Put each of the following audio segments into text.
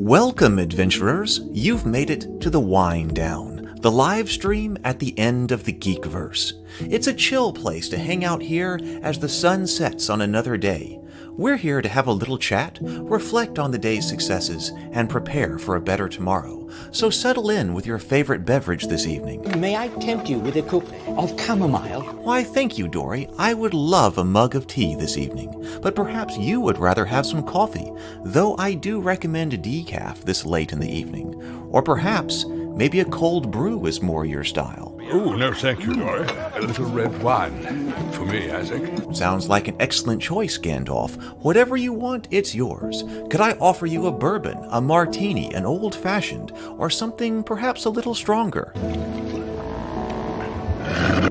Welcome, adventurers! You've made it to the Wind Down, the live stream at the end of the Geekverse. It's a chill place to hang out here as the sun sets on another day. We're here to have a little chat, reflect on the day's successes, and prepare for a better tomorrow. So settle in with your favorite beverage this evening. May I tempt you with a cup of chamomile? Why, thank you, Dory. I would love a mug of tea this evening, but perhaps you would rather have some coffee, though I do recommend a decaf this late in the evening. Or perhaps maybe a cold brew is more your style. Oh, no, thank you, Dory. A little red wine. For me, I think. Sounds like an excellent choice, Gandalf. Whatever you want, it's yours. Could I offer you a bourbon, a martini, an old-fashioned, or something perhaps a little stronger?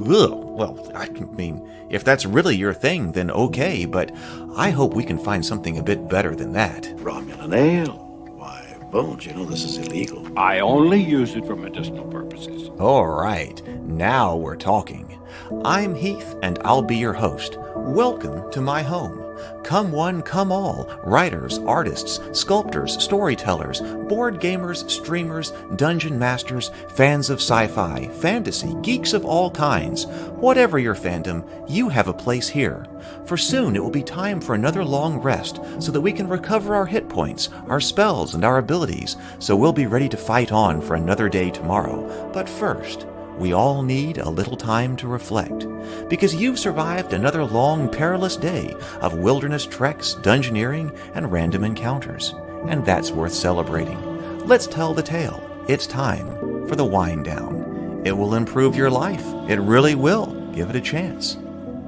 Ugh. Well, I mean, if that's really your thing, then okay, but I hope we can find something a bit better than that. Romulan ale? Why, Bones, you know this is illegal. I only use it for medicinal purposes. All right, now we're talking. I'm Heath, and I'll be your host. Welcome to my home. Come one, come all, writers, artists, sculptors, storytellers, board gamers, streamers, dungeon masters, fans of sci-fi, fantasy, geeks of all kinds. Whatever your fandom, you have a place here. For soon it will be time for another long rest so that we can recover our hit points, our spells, and our abilities, so we'll be ready to fight on for another day tomorrow. But first, we all need a little time to reflect, because you've survived another long, perilous day of wilderness treks, dungeoneering, and random encounters, and that's worth celebrating. Let's tell the tale. It's time for the Wind Down. It will improve your life. It really will. Give it a chance.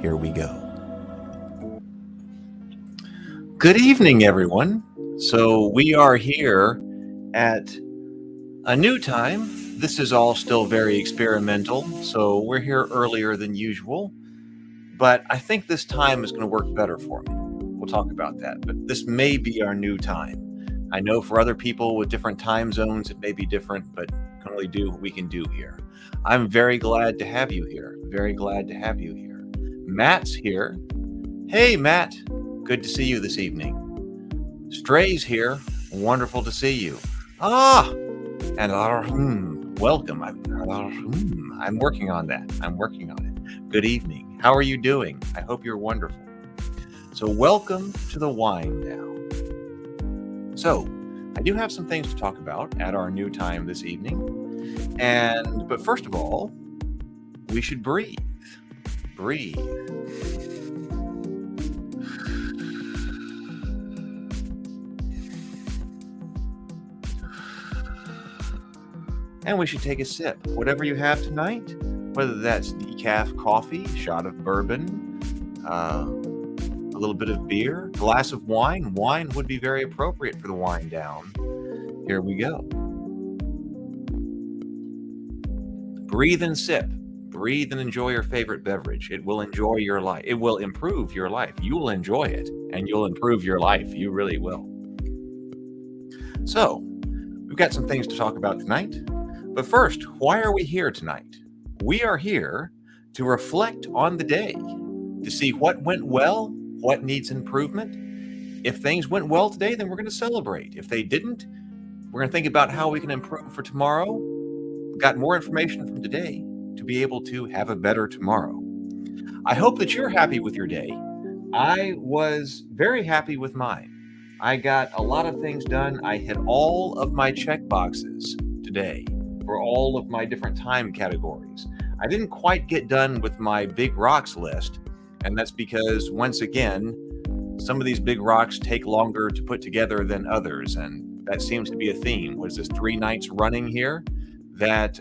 Here we go. Good evening, everyone. So we are here at a new time. This is all still very experimental, so we're here earlier than usual, but I think this time is going to work better for me. We'll talk about that, but this may be our new time. I know for other people with different time zones, it may be different, but can only do what we can do here. I'm very glad to have you here. Very glad to have you here. Matt's here. Hey, Matt. Good to see you this evening. Stray's here. Wonderful to see you. And welcome. I'm working on that. I'm working on it. Good evening. How are you doing? I hope you're wonderful. So welcome to the Wind Down. So I do have some things to talk about at our new time this evening. But first of all, we should breathe. Breathe. And we should take a sip. Whatever you have tonight, whether that's decaf coffee, a shot of bourbon, a little bit of beer, a glass of wine. Wine would be very appropriate for the Wind Down. Here we go. Breathe and sip. Breathe and enjoy your favorite beverage. It will enjoy your life. It will improve your life. You will enjoy it, and you'll improve your life. You really will. So, we've got some things to talk about tonight. But first, why are we here tonight? We are here to reflect on the day, to see what went well, what needs improvement. If things went well today, then we're going to celebrate. If they didn't, we're going to think about how we can improve for tomorrow. We've got more information from today to be able to have a better tomorrow. I hope that you're happy with your day. I was very happy with mine. I got a lot of things done. I hit all of my check boxes today for all of my different time categories. I didn't quite get done with my big rocks list, and that's because, once again, some of these big rocks take longer to put together than others, and that seems to be a theme. Was this 3 nights running here? That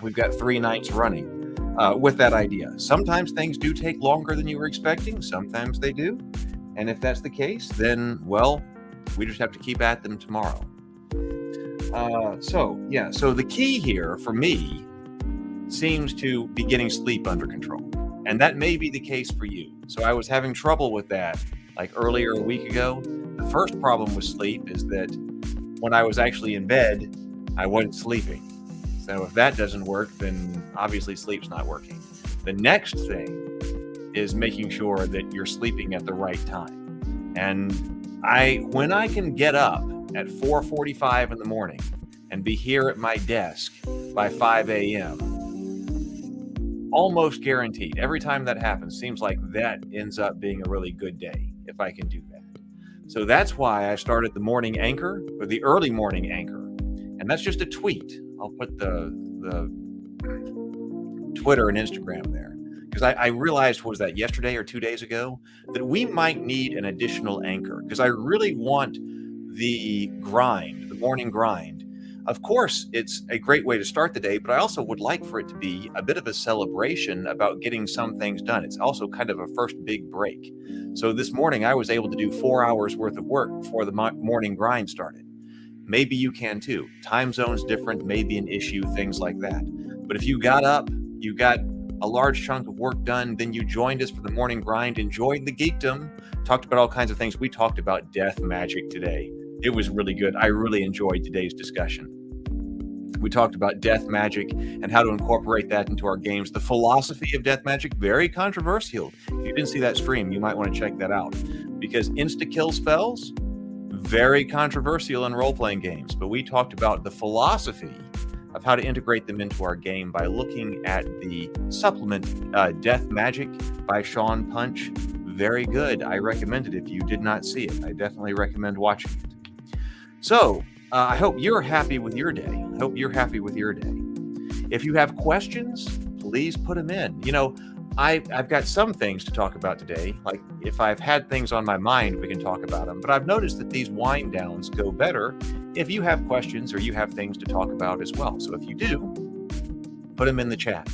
we've got 3 nights running with that idea. Sometimes things do take longer than you were expecting, sometimes they do, and if that's the case, then, well, we just have to keep at them tomorrow. So the key here for me seems to be getting sleep under control. And that may be the case for you. So I was having trouble with that like earlier a week ago. The first problem with sleep is that when I was actually in bed, I wasn't sleeping. So if that doesn't work, then obviously sleep's not working. The next thing is making sure that you're sleeping at the right time. And when I can get up at 4:45 in the morning and be here at my desk by 5 a.m. Almost guaranteed. Every time that happens, seems like that ends up being a really good day if I can do that. So that's why I started the morning anchor, or the early morning anchor. And that's just a tweet. I'll put the Twitter and Instagram there. Because I realized, was that yesterday or 2 days ago, that we might need an additional anchor. Because I really want the grind, the morning grind. Of course, it's a great way to start the day, but I also would like for it to be a bit of a celebration about getting some things done. It's also kind of a first big break. So this morning, I was able to do 4 hours worth of work before the morning grind started. Maybe you can too. Time zone's different, maybe an issue, things like that. But if you got up, you got a large chunk of work done, then you joined us for the morning grind, enjoyed the geekdom, talked about all kinds of things. We talked about death magic today. It was really good. I really enjoyed today's discussion. We talked about death magic and how to incorporate that into our games. The philosophy of death magic, very controversial. If you didn't see that stream, you might want to check that out. Because insta-kill spells, very controversial in role-playing games. But we talked about the philosophy of how to integrate them into our game by looking at the supplement Death Magic by Sean Punch. Very good. I recommend it if you did not see it. I definitely recommend watching it. So, I hope you're happy with your day. I hope you're happy with your day. If you have questions, please put them in. You know, I've got some things to talk about today. Like if I've had things on my mind, we can talk about them. But I've noticed that these wind downs go better if you have questions or you have things to talk about as well. So if you do, put them in the chat.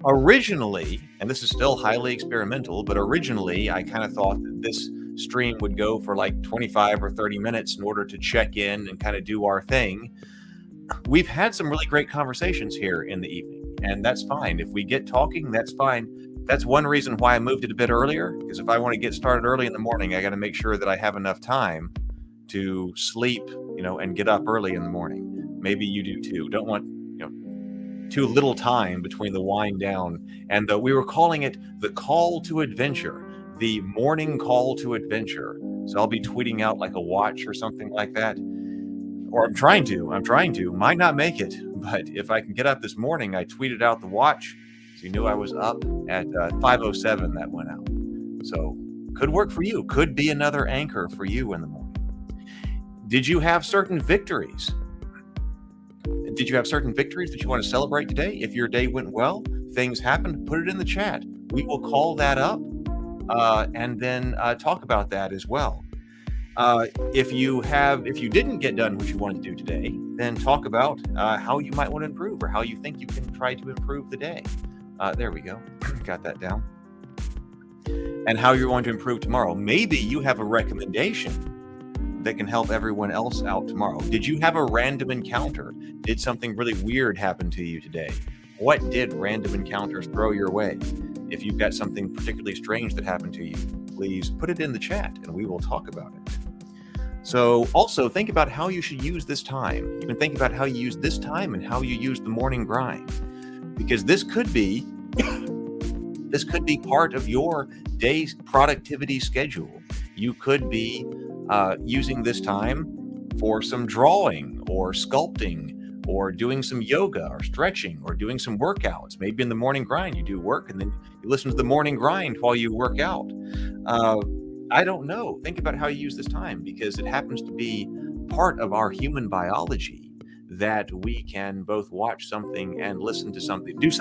Originally, and this is still highly experimental, but originally I kind of thought that this stream would go for like 25 or 30 minutes in order to check in and kind of do our thing. We've had some really great conversations here in the evening, and that's fine. If we get talking, that's fine. That's one reason why I moved it a bit earlier, because if I want to get started early in the morning, I got to make sure that I have enough time to sleep, and get up early in the morning. Maybe you do too. Don't want, too little time between the wind down. And we were calling it the call to adventure, the morning call to adventure. So I'll be tweeting out like a watch or something like that. Or I'm trying to, might not make it. But if I can get up this morning, I tweeted out the watch. So you knew I was up at 5:07 that went out. So could work for you. Could be another anchor for you in the morning. Did you have certain victories? Did you have certain victories that you want to celebrate today? If your day went well, things happened, put it in the chat. We will call that up and then talk about that as well. If you didn't get done what you wanted to do today, then talk about how you might want to improve or how you think you can try to improve the day. There we go. Got that down. And how you're going to improve tomorrow. Maybe you have a recommendation that can help everyone else out tomorrow. Did you have a random encounter? Did something really weird happen to you today? What did random encounters throw your way? If you've got something particularly strange that happened to you, please put it in the chat and we will talk about it. So also think about how you should use this time. You can think about how you use this time and how you use the morning grind, because this could be part of your day's productivity schedule. You could be using this time for some drawing or sculpting or doing some yoga or stretching or doing some workouts. Maybe in the morning grind, you do work and then you listen to the morning grind while you work out. I don't know. Think about how you use this time, because it happens to be part of our human biology that we can both watch something and listen to something, do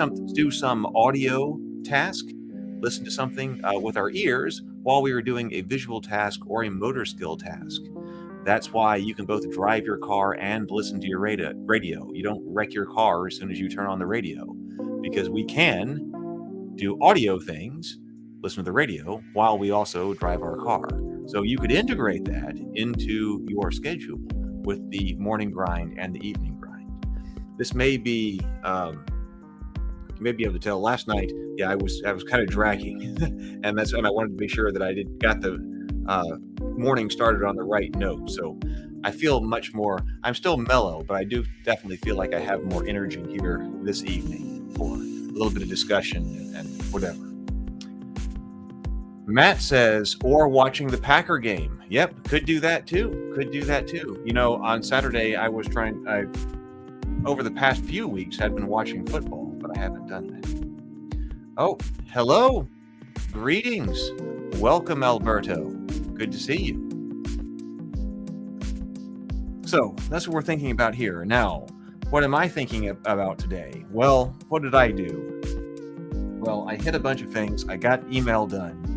some audio task, listen to something with our ears while we are doing a visual task or a motor skill task. That's why you can both drive your car and listen to your radio. You don't wreck your car as soon as you turn on the radio, because we can do audio things, listen to the radio, while we also drive our car. So you could integrate that into your schedule with the morning grind and the evening grind. This may be, you may be able to tell, last night, I was kind of dragging, and I wanted to be sure that I got the morning started on the right note. So I feel much more, I'm still mellow, but I do definitely feel like I have more energy here this evening for a little bit of discussion and whatever. Matt says, or watching the Packer game. Yep, could do that too. Could do that too. You know, on Saturday, I over the past few weeks, had been watching football, but I haven't done that. Oh, hello. Greetings. Welcome, Alberto. Good to see you. So that's what we're thinking about here. Now, what am I thinking about today? Well, what did I do? Well, I hit a bunch of things. I got email done.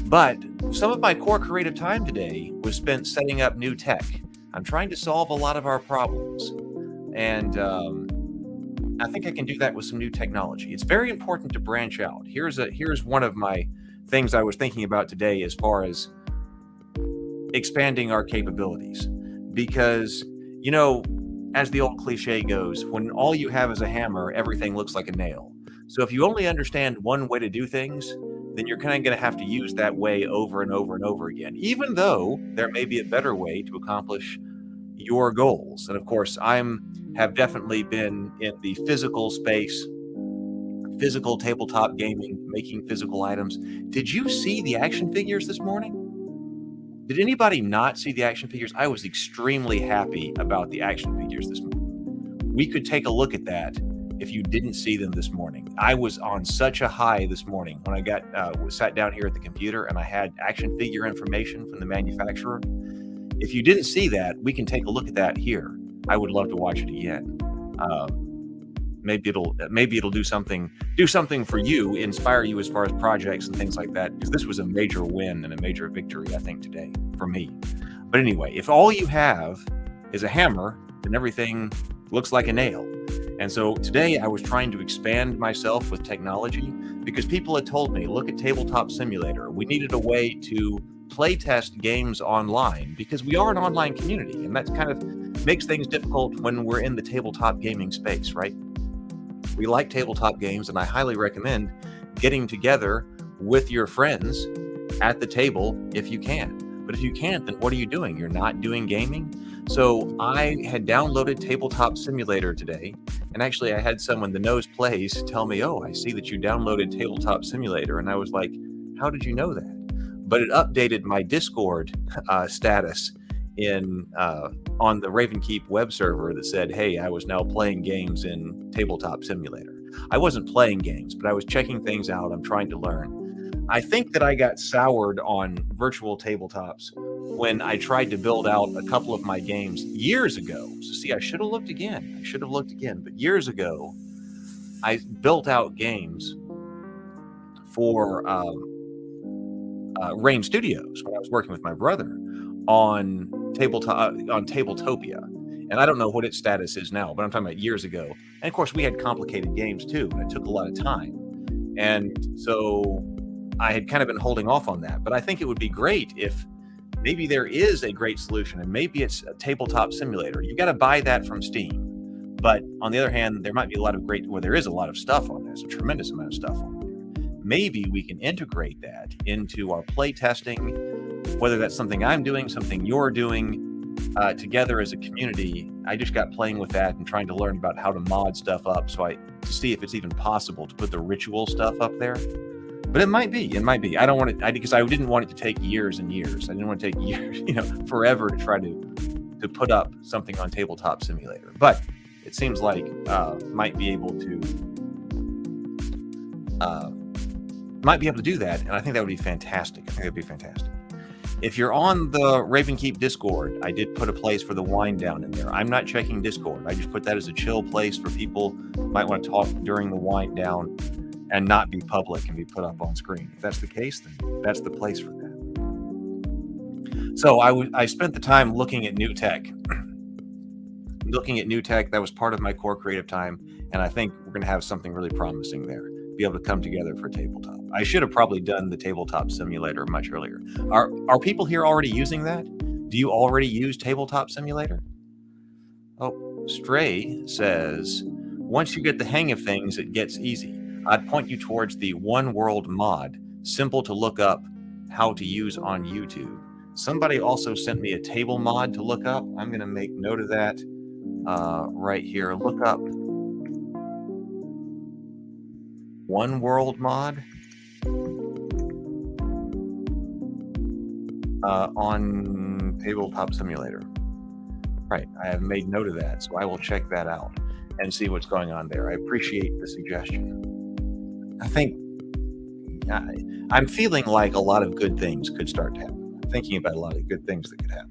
But some of my core creative time today was spent setting up new tech. I'm trying to solve a lot of our problems. And I think I can do that with some new technology. It's very important to branch out. Here's one of my things I was thinking about today as far as expanding our capabilities. Because, you know, as the old cliche goes, when all you have is a hammer, everything looks like a nail. So if you only understand one way to do things, then you're kind of going to have to use that way over and over and over again, even though there may be a better way to accomplish your goals. And of course, have definitely been in the physical space, physical tabletop gaming, making physical items. Did you see the action figures this morning? Did anybody not see the action figures? I was extremely happy about the action figures this morning. We could take a look at that if you didn't see them this morning. I was on such a high this morning when I sat down here at the computer and I had action figure information from the manufacturer. If you didn't see that, we can take a look at that here. I would love to watch it again. Maybe it'll do something for you, inspire you as far as projects and things like that, because this was a major win and a major victory, I think, today for me. But anyway, if all you have is a hammer, then everything looks like a nail. And so today I was trying to expand myself with technology because people had told me, look at Tabletop Simulator. We needed a way to play test games online because we are an online community, and that kind of makes things difficult when we're in the tabletop gaming space, right? We like tabletop games, and I highly recommend getting together with your friends at the table if you can. But if you can't, then what are you doing? You're not doing gaming? So I had downloaded Tabletop Simulator today, and actually I had someone, the Nose Plays, tell me, oh, I see that you downloaded Tabletop Simulator. And I was like, how did you know that? But it updated my Discord status on the Ravenkeep web server that said, hey, I was now playing games in Tabletop Simulator. I wasn't playing games, but I was checking things out. I'm trying to learn. I think that I got soured on virtual tabletops when I tried to build out a couple of my games years ago. So see, I should have looked again. But years ago, I built out games for Rain Studios when I was working with my brother on Tabletopia. And I don't know what its status is now, but I'm talking about years ago. And of course, we had complicated games too, and it took a lot of time. And so I had kind of been holding off on that. But I think it would be great if maybe there is a great solution, and maybe it's a Tabletop Simulator. You got to buy that from Steam. But on the other hand, there might be there is a lot of stuff on there. There's a tremendous amount of stuff on there. Maybe we can integrate that into our play testing, whether that's something I'm doing, something you're doing, together as a community. I just got playing with that and trying to learn about how to mod stuff up to see if it's even possible to put the ritual stuff up there. But it might be. I don't want it, because I didn't want it to take years and years. I didn't want to take years, forever to try to put up something on Tabletop Simulator. But it seems like might be able to do that, and I think that would be fantastic. If you're on the Ravenkeep Discord, I did put a place for the wind down in there. I'm not checking Discord. I just put that as a chill place for people who might want to talk during the wind down and not be public and be put up on screen. If that's the case, then that's the place for that. So I spent the time looking at new tech. That was part of my core creative time, and I think we're going to have something really promising there. Be able to come together for tabletop. I should have probably done the Tabletop Simulator much earlier. Are people here already using that? Do you already use Tabletop Simulator? Oh, Stray says, once you get the hang of things, it gets easy. I'd point you towards the One World mod, simple to look up, how to use on YouTube. Somebody also sent me a table mod to look up. I'm going to make note of that right here. Look up One World mod. on Tabletop Simulator. Right, I have made note of that, so I will check that out and see what's going on there. I appreciate the suggestion. I think I'm feeling like a lot of good things could start to happen. I'm thinking about a lot of good things that could happen.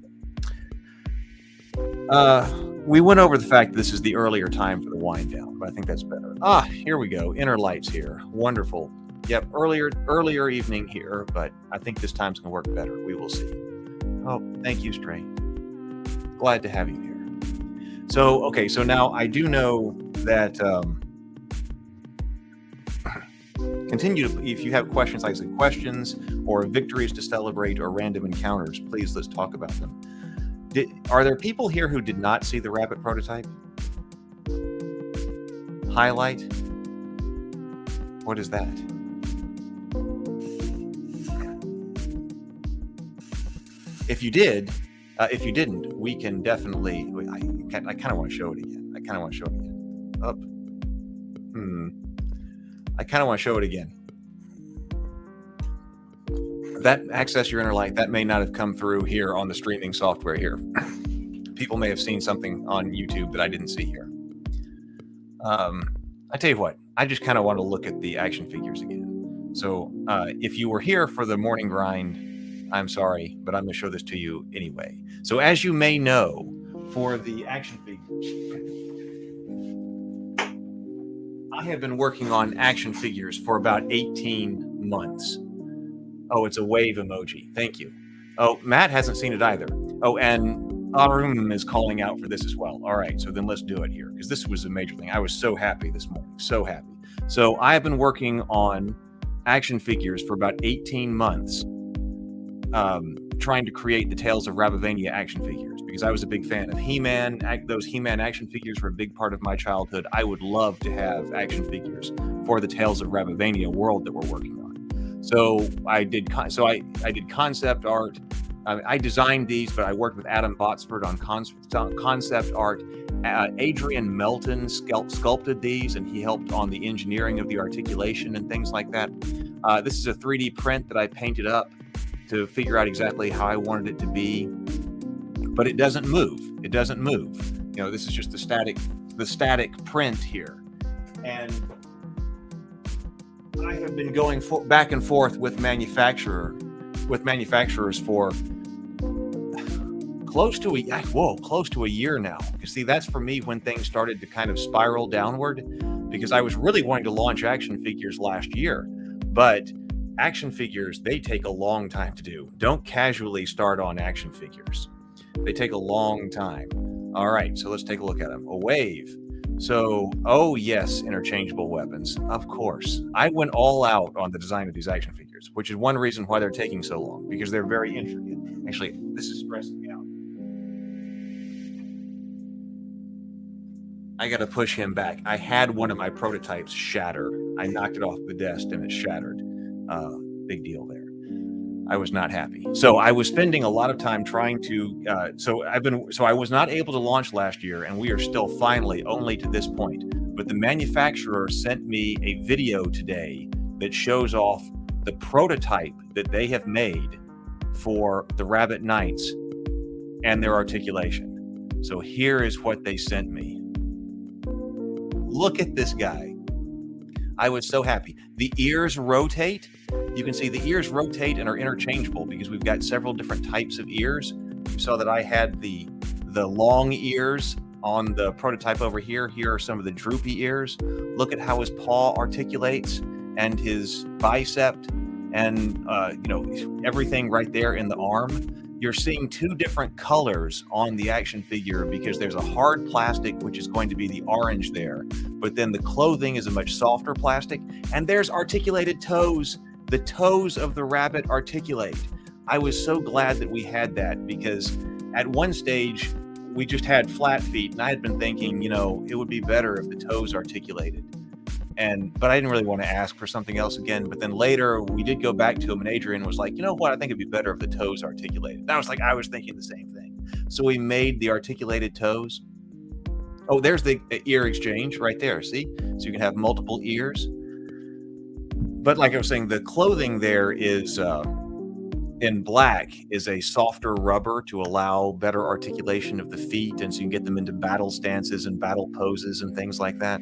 We went over the fact that this is the earlier time for the wind down, but I think that's better. Here we go. Inner lights here. Wonderful. Yep, earlier evening here, but I think this time's gonna work better. We will see. Oh, thank you, Stray. Glad to have you here. So, okay, so now I do know that continue to, if you have questions, like I said, questions or victories to celebrate or random encounters, please let's talk about them. Are there people here who did not see the rabbit prototype? Highlight? What is that? If you did, if you didn't, we can definitely. I kind of want to show it again. I kind of want to show it again. Up. I kind of want to show it again. That access your inner light, that may not have come through here on the streaming software here. People may have seen something on YouTube that I didn't see here. I tell you what, I just kind of want to look at the action figures again. So if you were here for the morning grind, I'm sorry, but I'm going to show this to you anyway. So as you may know, for the action figures, I have been working on action figures for about 18 months. Oh, it's a wave emoji. Thank you. Oh, Matt hasn't seen it either. Oh, and Arun is calling out for this as well. All right, so then let's do it here, because this was a major thing. I was so happy this morning, so happy. So I have been working on action figures for about 18 months, trying to create the Tales of Rabavania action figures, because I was a big fan of He-Man. Those He-Man action figures were a big part of my childhood. I would love to have action figures for the Tales of Rabavania world that we're working on. So I did concept art. I designed these, but I worked with Adam Botsford on concept art. Adrian Melton sculpted these, and he helped on the engineering of the articulation and things like that. This is a 3D print that I painted up to figure out exactly how I wanted it to be, but it doesn't move. It doesn't move. You know, this is just the static print here, and I have been going back and forth with manufacturers for close to a year now. You see, that's for me when things started to kind of spiral downward, because I was really wanting to launch action figures last year, but action figures, they take a long time to do. Don't casually start on action figures. They take a long time. All right, so let's take a look at them. A wave. So, oh yes, interchangeable weapons. Of course. I went all out on the design of these action figures, which is one reason why they're taking so long, because they're very intricate. Actually, this is stressing me out. I got to push him back. I had one of my prototypes shatter. I knocked it off the desk and it shattered. Big deal there. I was not happy. So I was spending a lot of time trying to, so I was not able to launch last year, and we are still finally only to this point. But the manufacturer sent me a video today that shows off the prototype that they have made for the Rabbit Knights and their articulation. So here is what they sent me. Look at this guy. I was so happy. The ears rotate. You can see the ears rotate and are interchangeable because we've got several different types of ears. You saw that I had the long ears on the prototype over here. Here are some of the droopy ears. Look at how his paw articulates and his bicep and everything right there in the arm. You're seeing two different colors on the action figure because there's a hard plastic, which is going to be the orange there, but then the clothing is a much softer plastic, and there's articulated toes. The toes of the rabbit articulate. I was so glad that we had that, because at one stage we just had flat feet, and I had been thinking, it would be better if the toes articulated. But I didn't really want to ask for something else again. But then later we did go back to him, and Adrian was like, you know what? I think it'd be better if the toes articulated. And I was thinking the same thing. So we made the articulated toes. Oh, there's the ear exchange right there. See? So you can have multiple ears. But like I was saying, the clothing there is in black is a softer rubber to allow better articulation of the feet, and so you can get them into battle stances and battle poses and things like that.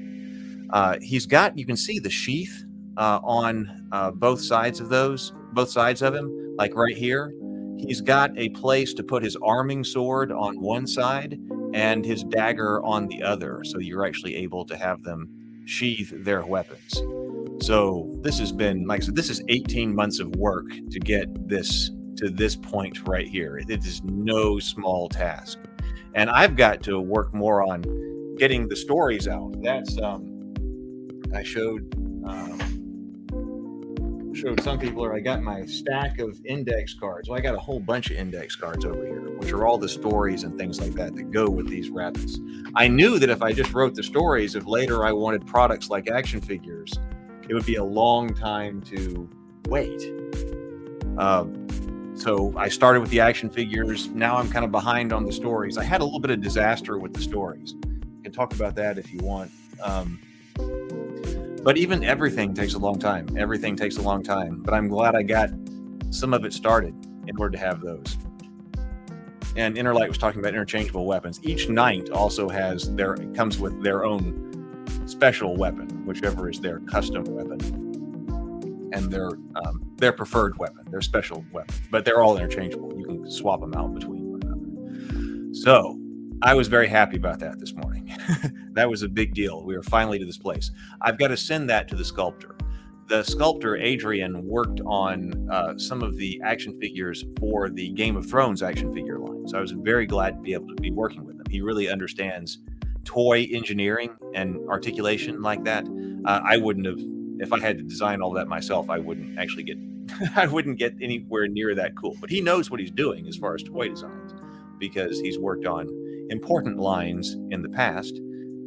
He's got, you can see the sheath on both sides of him, like right here. He's got a place to put his arming sword on one side and his dagger on the other, so you're actually able to have them sheath their weapons. So this has been, like I said, this is 18 months of work to get this to this point right here. It is no small task. And I've got to work more on getting the stories out. That's I showed some people, or I got my stack of index cards. Well, I got a whole bunch of index cards over here, which are all the stories and things like that that go with these rabbits. I knew that if I just wrote the stories, if later I wanted products like action figures, it would be a long time to wait. So I started with the action figures. Now I'm kind of behind on the stories. I had a little bit of disaster with the stories. I can talk about that if you want. But even everything takes a long time. Everything takes a long time. But I'm glad I got some of it started in order to have those. And Interlight was talking about interchangeable weapons. Each knight also comes with their own special weapon, whichever is their custom weapon, and their preferred weapon, their special weapon. But they're all interchangeable. You can swap them out between one another. So I was very happy about that this morning. That was a big deal. We were finally to this place. I've got to send that to the sculptor. The sculptor, Adrian, worked on some of the action figures for the Game of Thrones action figure line. So I was very glad to be able to be working with him. He really understands toy engineering and articulation like that. I wouldn't have, if I had to design all that myself, I wouldn't actually get, I wouldn't get anywhere near that cool. But he knows what he's doing as far as toy designs, because he's worked on important lines in the past,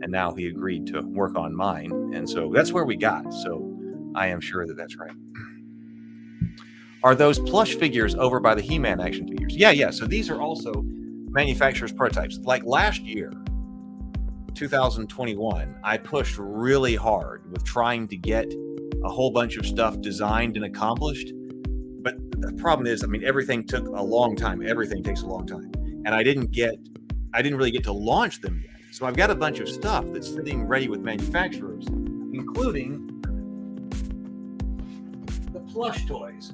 and now he agreed to work on mine. And so that's where we got. So I am sure that that's right. Are those plush figures over by the He-Man action figures? Yeah. So these are also manufacturer's prototypes. Like last year, 2021, I pushed really hard with trying to get a whole bunch of stuff designed and accomplished. But the problem is, I mean, everything took a long time. Everything takes a long time. And I didn't really get to launch them yet. So I've got a bunch of stuff that's sitting ready with manufacturers, including the plush toys.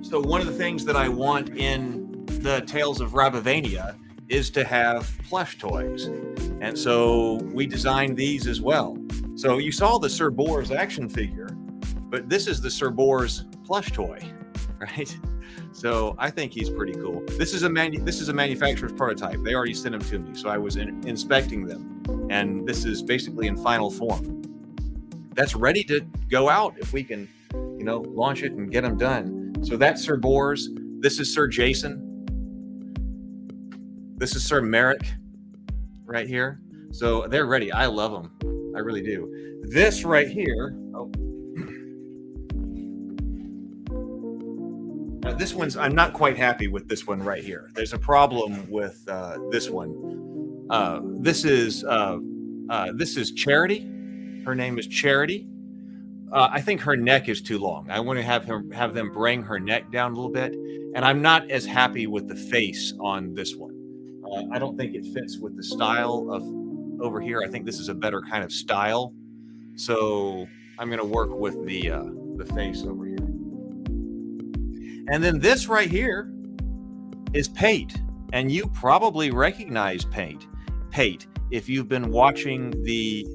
So one of the things that I want in the Tales of Rabavania is to have plush toys. And so we designed these as well. So you saw the Sir Boars action figure, but this is the Sir Boars plush toy, right? So I think he's pretty cool. This is a manufacturer's prototype. They already sent them to me, so I was inspecting them, and this is basically in final form. That's ready to go out if we can, launch it and get them done. So that's Sir Boars. This is Sir Jason. This is Sir Merrick right here. So they're ready. I love them. I really do. This right here. This one's, I'm not quite happy with this one right here. There's a problem with this one. This is Charity. Her name is Charity. I think her neck is too long. I want to have them bring her neck down a little bit. And I'm not as happy with the face on this one. I don't think it fits with the style of over here. I think this is a better kind of style. So I'm going to work with the face over here. And then this right here is Pate. And you probably recognize Pate if you've been watching the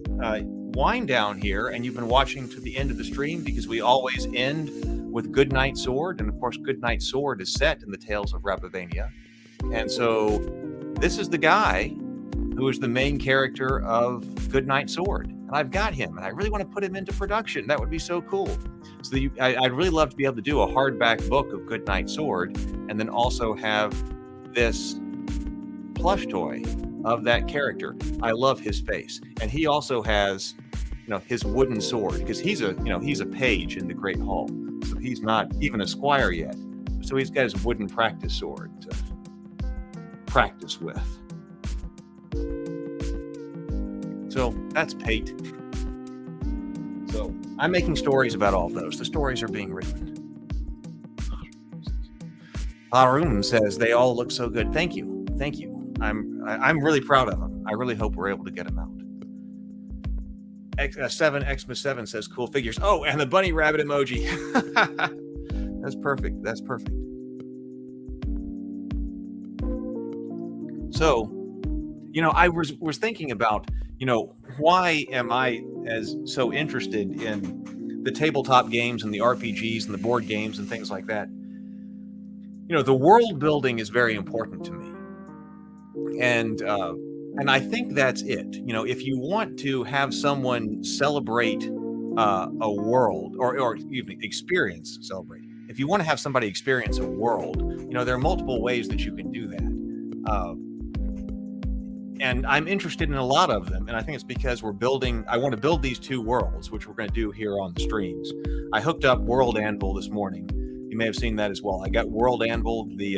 wind down here and you've been watching to the end of the stream, because we always end with Goodnight Sword. And of course, Goodnight Sword is set in the Tales of Rabavania. And so this is the guy who is the main character of Goodnight Sword. And I've got him, and I really want to put him into production. That would be so cool. So I'd really love to be able to do a hardback book of Goodnight Sword, and then also have this plush toy of that character. I love his face. And he also has, his wooden sword, because he's a page in the Great Hall. So he's not even a squire yet. So he's got his wooden practice sword to practice with. So that's Pate. So I'm making stories about all of those. The stories are being written. Harum says they all look so good. Thank you. Thank you. I'm really proud of them. I really hope we're able to get them out. 7Xmas7 says cool figures. Oh, and the bunny rabbit emoji. That's perfect. That's perfect. So, I was thinking about, why am I so interested in the tabletop games and the RPGs and the board games and things like that? The world building is very important to me. And I think that's it. If you want to have someone celebrate a world or experience, celebrate. If you want to have somebody experience a world, there are multiple ways that you can do that. And I'm interested in a lot of them. And I think it's because I want to build these two worlds, which we're going to do here on the streams. I hooked up World Anvil this morning. You may have seen that as well. I got World Anvil, the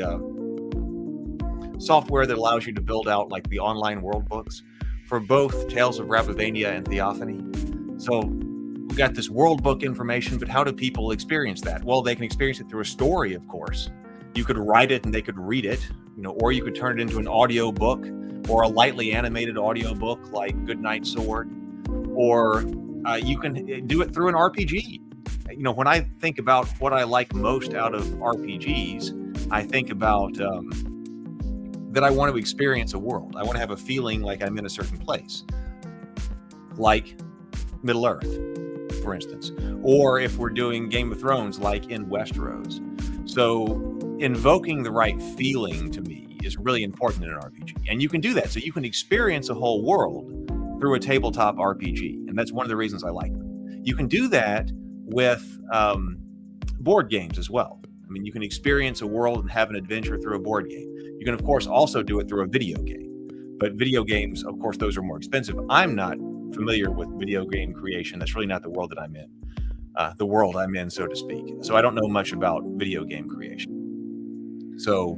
software that allows you to build out like the online world books for both Tales of Ravivania and Theophany. So we got this world book information, but how do people experience that? Well, they can experience it through a story, of course. You could write it and they could read it, or you could turn it into an audio book or a lightly animated audio book like Goodnight Sword, or you can do it through an RPG. When I think about what I like most out of RPGs, I think about that I want to experience a world. I want to have a feeling like I'm in a certain place, like Middle Earth, for instance, or if we're doing Game of Thrones, like in Westeros. So invoking the right feeling to me is really important in an RPG. And you can do that. So you can experience a whole world through a tabletop RPG. And that's one of the reasons I like them. You can do that with board games as well. I mean, you can experience a world and have an adventure through a board game. You can, of course, also do it through a video game. But video games, of course, those are more expensive. I'm not familiar with video game creation. That's really not the world that I'm in. The world I'm in, so to speak. So I don't know much about video game creation. So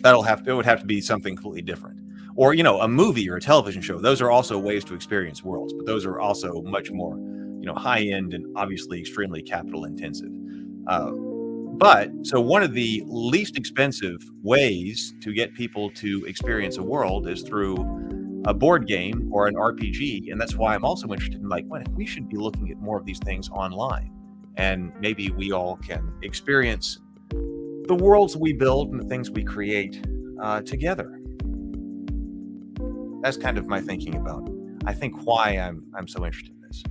it would have to be something completely different. Or, a movie or a television show. Those are also ways to experience worlds, but those are also much more, high end and obviously extremely capital intensive. So one of the least expensive ways to get people to experience a world is through a board game or an RPG. And that's why I'm also interested in we should be looking at more of these things online. And maybe we all can experience the worlds we build and the things we create together. That's kind of my thinking about, I think, why I'm so interested in this.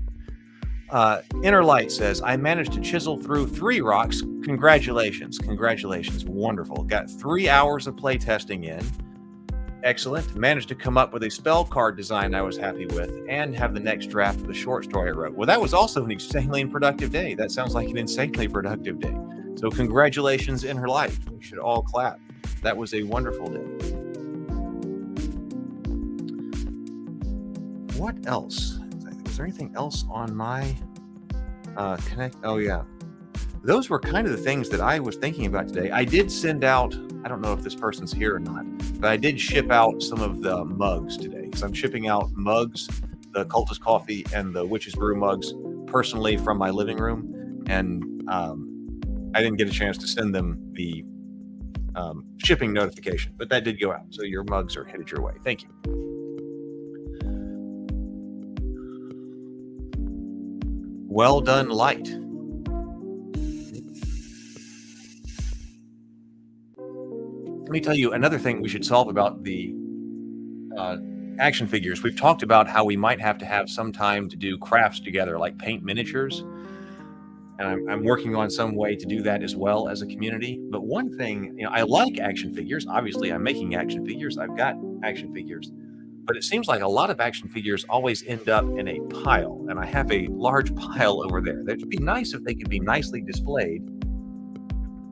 Inner Light says, I managed to chisel through 3 rocks. Congratulations. Wonderful. Got 3 hours of play testing in. Excellent. Managed to come up with a spell card design I was happy with and have the next draft of the short story I wrote. Well, that was also an insanely productive day. That sounds like an insanely productive day. So congratulations, Inner Light. We should all clap. That was a wonderful day. What else? Was there anything else on my Connect? Oh, yeah. Those were kind of the things that I was thinking about today. I did send out, I don't know if this person's here or not, but I did ship out some of the mugs today. So I'm shipping out mugs, the Cultist Coffee and the Witch's Brew mugs personally from my living room. And I didn't get a chance to send them the shipping notification, but that did go out. So your mugs are headed your way. Thank you. Well done, Light. Let me tell you another thing we should solve about the action figures. We've talked about how we might have to have some time to do crafts together, like paint miniatures. And I'm working on some way to do that as well as a community. But one thing, I like action figures. Obviously, I'm making action figures. I've got action figures. But it seems like a lot of action figures always end up in a pile. And I have a large pile over there. That would be nice if they could be nicely displayed.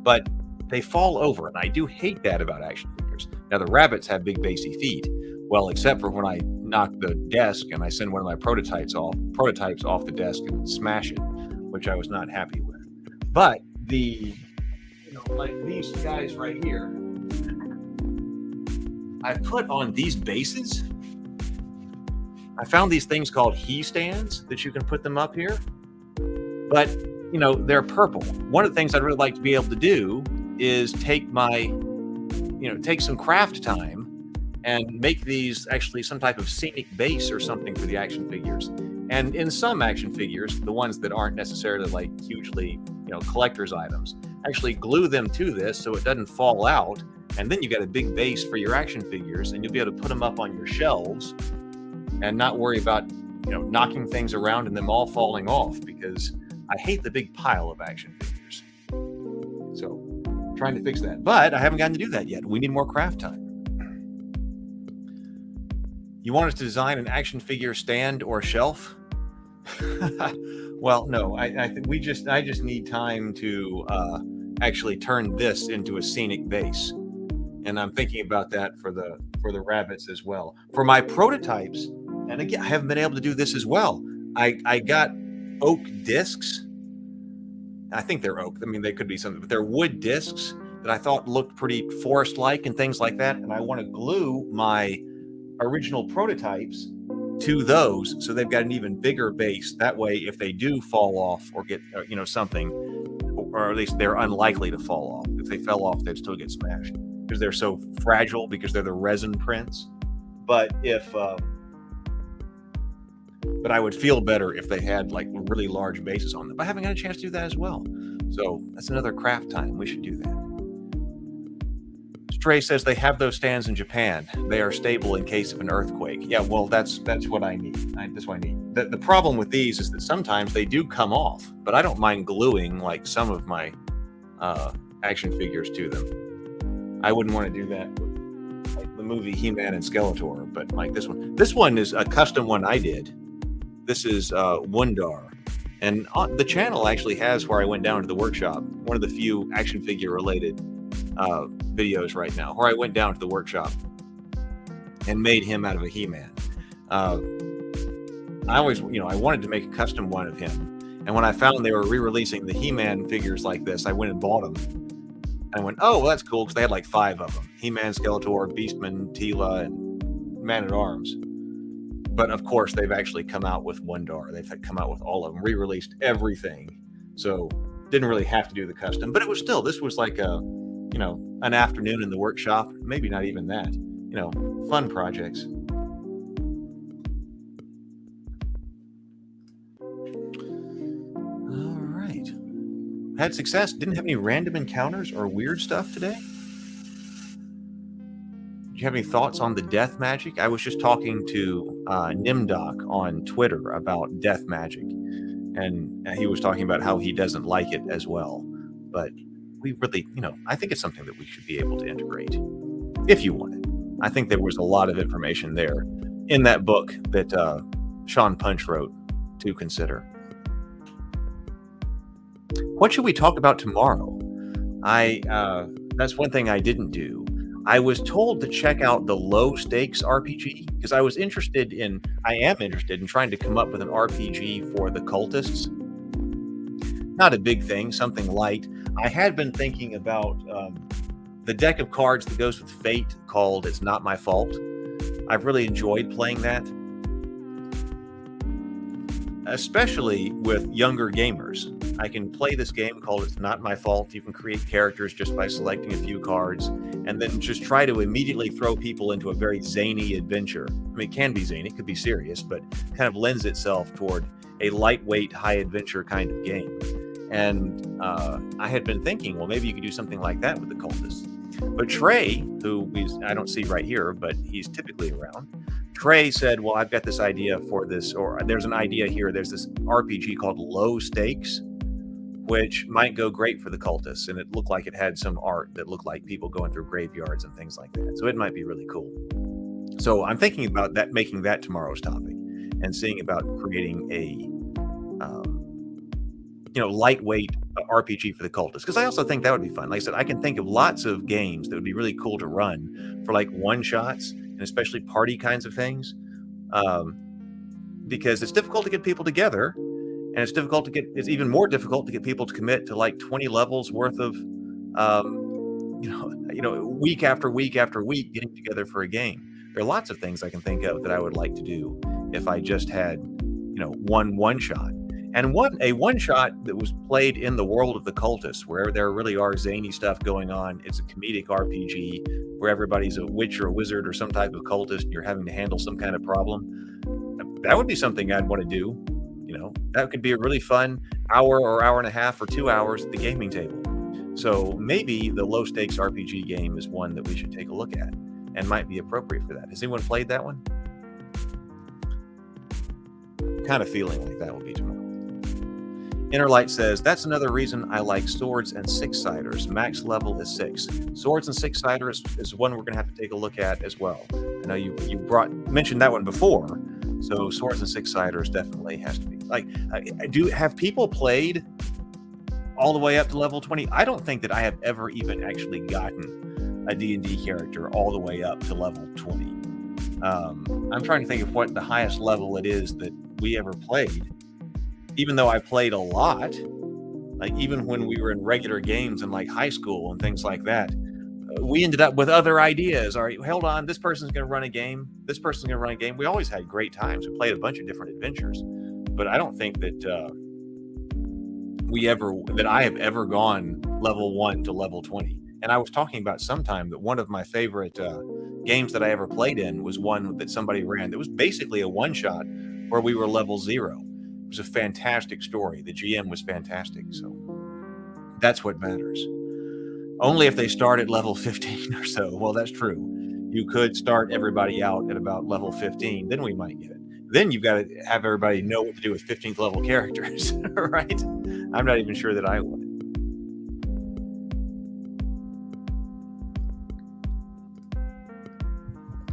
But they fall over. And I do hate that about action figures. Now, the rabbits have big, bassy feet. Well, except for when I knock the desk and I send one of my prototypes off the desk and smash it, which I was not happy with. But like these guys right here, I put on these bases I found these things called he stands that you can put them up here, but they're purple. One of the things I'd really like to be able to do is take some craft time and make these actually some type of scenic base or something for the action figures. And in some action figures, the ones that aren't necessarily like hugely, collector's items, actually glue them to this so it doesn't fall out. And then you got a big base for your action figures, and you'll be able to put them up on your shelves and not worry about, knocking things around and them all falling off, because I hate the big pile of action figures. So trying to fix that, but I haven't gotten to do that yet. We need more craft time. You want us to design an action figure stand or shelf? Well, no, I think I just need time to actually turn this into a scenic base. And I'm thinking about that for the rabbits as well. For my prototypes, and again, I haven't been able to do this as well. I got oak discs. I think they're oak. I mean, they could be something, but they're wood discs that I thought looked pretty forest-like and things like that. And I want to glue my original prototypes to those, so they've got an even bigger base. That way, if they do fall off or get something, or at least they're unlikely to fall off. If they fell off, they'd still get smashed because they're so fragile, because they're the resin prints. But but I would feel better if they had like really large bases on them. But I haven't got a chance to do that as well. So that's another craft time. We should do that. Stray says they have those stands in Japan. They are stable in case of an earthquake. Yeah, well, that's what I need. That's what I need. The problem with these is that sometimes they do come off, but I don't mind gluing like some of my action figures to them. I wouldn't want to do that with like the movie He-Man and Skeletor, but like this one. This one is a custom one I did. This is Wundar. And the channel actually has where I went down to the workshop, one of the few action figure related videos right now, where I went down to the workshop and made him out of a He-Man. I always, I wanted to make a custom one of him. And when I found they were re-releasing the He-Man figures like this, I went and bought them. I went, oh, well, that's cool, because they had like 5 of them. He-Man, Skeletor, Beastman, Tila, and Man-at-Arms. But of course, they've actually come out with Wundar. They've come out with all of them, re-released everything. So didn't really have to do the custom. But it was still, this was like a, an afternoon in the workshop. Maybe not even that. Fun projects. All right. Had success. Didn't have any random encounters or weird stuff today. Do you have any thoughts on the death magic? I was just talking to Nimdoc on Twitter about death magic, and he was talking about how he doesn't like it as well. But we really, I think it's something that we should be able to integrate if you want it. I think there was a lot of information there in that book that Sean Punch wrote to consider. What should we talk about tomorrow? That's one thing I didn't do. I was told to check out the low stakes RPG because I am interested in trying to come up with an RPG for the cultists. Not a big thing, something light. I had been thinking about the deck of cards that goes with Fate called It's Not My Fault. I've really enjoyed playing that, especially with younger gamers. I can play this game called It's Not My Fault. You can create characters just by selecting a few cards and then just try to immediately throw people into a very zany adventure. I mean, it can be zany, it could be serious, but kind of lends itself toward a lightweight, high adventure kind of game. And I had been thinking, well, maybe you could do something like that with the cultists. But Trey, who I don't see right here, but he's typically around, Trey said, well, I've got this idea for this, or there's an idea here. There's this RPG called Low Stakes, which might go great for the cultists. And it looked like it had some art that looked like people going through graveyards and things like that. So it might be really cool. So I'm thinking about that, making that tomorrow's topic and seeing about creating a, lightweight RPG for the cultists. Because I also think that would be fun. Like I said, I can think of lots of games that would be really cool to run for like one-shots and especially party kinds of things. Because it's difficult to get people together. And it's even more difficult to get people to commit to like 20 levels worth of, week after week after week getting together for a game. There are lots of things I can think of that I would like to do if I just had, one shot. And a one shot that was played in the world of the cultists, where there really are zany stuff going on. It's a comedic RPG where everybody's a witch or a wizard or some type of cultist, and you're having to handle some kind of problem. That would be something I'd want to do. That could be a really fun hour or hour and a half or 2 hours at the gaming table. So maybe the low stakes RPG game is one that we should take a look at and might be appropriate for that. Has anyone played that one? Kind of feeling like that will be tomorrow. Innerlight says, that's another reason I like swords and six-siders. Max level is 6. Swords and six-siders is one we're going to have to take a look at as well. I know you mentioned that one before, so swords and six-siders definitely has to be. Have people played all the way up to level 20? I don't think that I have ever even actually gotten a D&D character all the way up to level 20. I'm trying to think of what the highest level it is that we ever played. Even though I played a lot, even when we were in regular games in high school and things like that, we ended up with other ideas. All right, hold on, this person's going to run a game. This person's going to run a game. We always had great times. We played a bunch of different adventures, but I don't think that I have ever gone level 1 to level 20. And I was talking about sometime that one of my favorite games that I ever played in was one that somebody ran. It was basically a one-shot where we were level 0. It was a fantastic story. The GM was fantastic. So that's what matters. Only if they start at level 15 or so. Well, that's true. You could start everybody out at about level 15. Then we might get it. Then you've got to have everybody know what to do with 15th level characters, right? I'm not even sure that I would.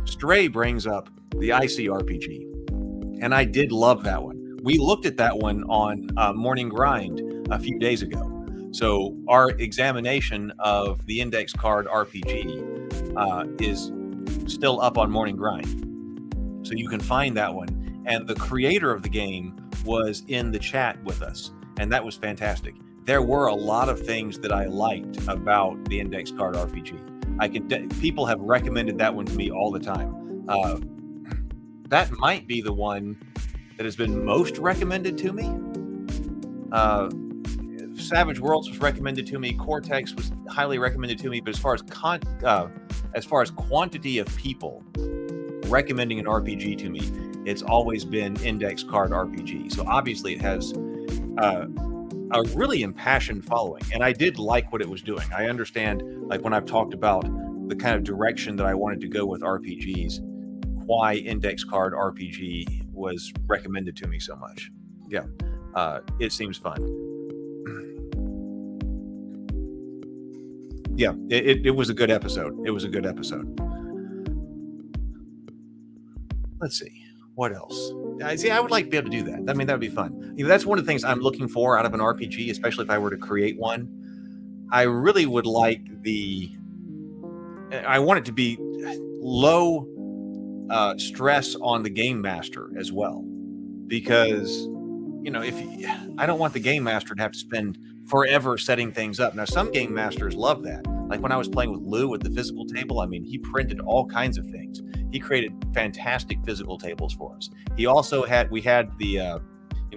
Stray brings up the ICRPG, and I did love that one. We looked at that one on Morning Grind a few days ago. So our examination of the index card RPG is still up on Morning Grind. So you can find that one. And the creator of the game was in the chat with us, and that was fantastic. There were a lot of things that I liked about the index card RPG. People have recommended that one to me all the time. That might be the one that has been most recommended to me. Savage Worlds was recommended to me. Cortex was highly recommended to me. But as far as quantity of people recommending an RPG to me, it's always been index card RPG. So obviously it has a really impassioned following, and I did like what it was doing. I understand, when I've talked about the kind of direction that I wanted to go with RPGs, why index card RPG was recommended to me so much. Yeah, it seems fun. Yeah, it was a good episode. It was a good episode. Let's see. What else? I would like to be able to do that. I mean, that would be fun. That's one of the things I'm looking for out of an RPG, especially if I were to create one. I really would like I want it to be low stress on the game master as well. Because, I don't want the game master to have to spend forever setting things up. Now, some game masters love that. Like when I was playing with Lou at the physical table, he printed all kinds of things. He created fantastic physical tables for us. We had the,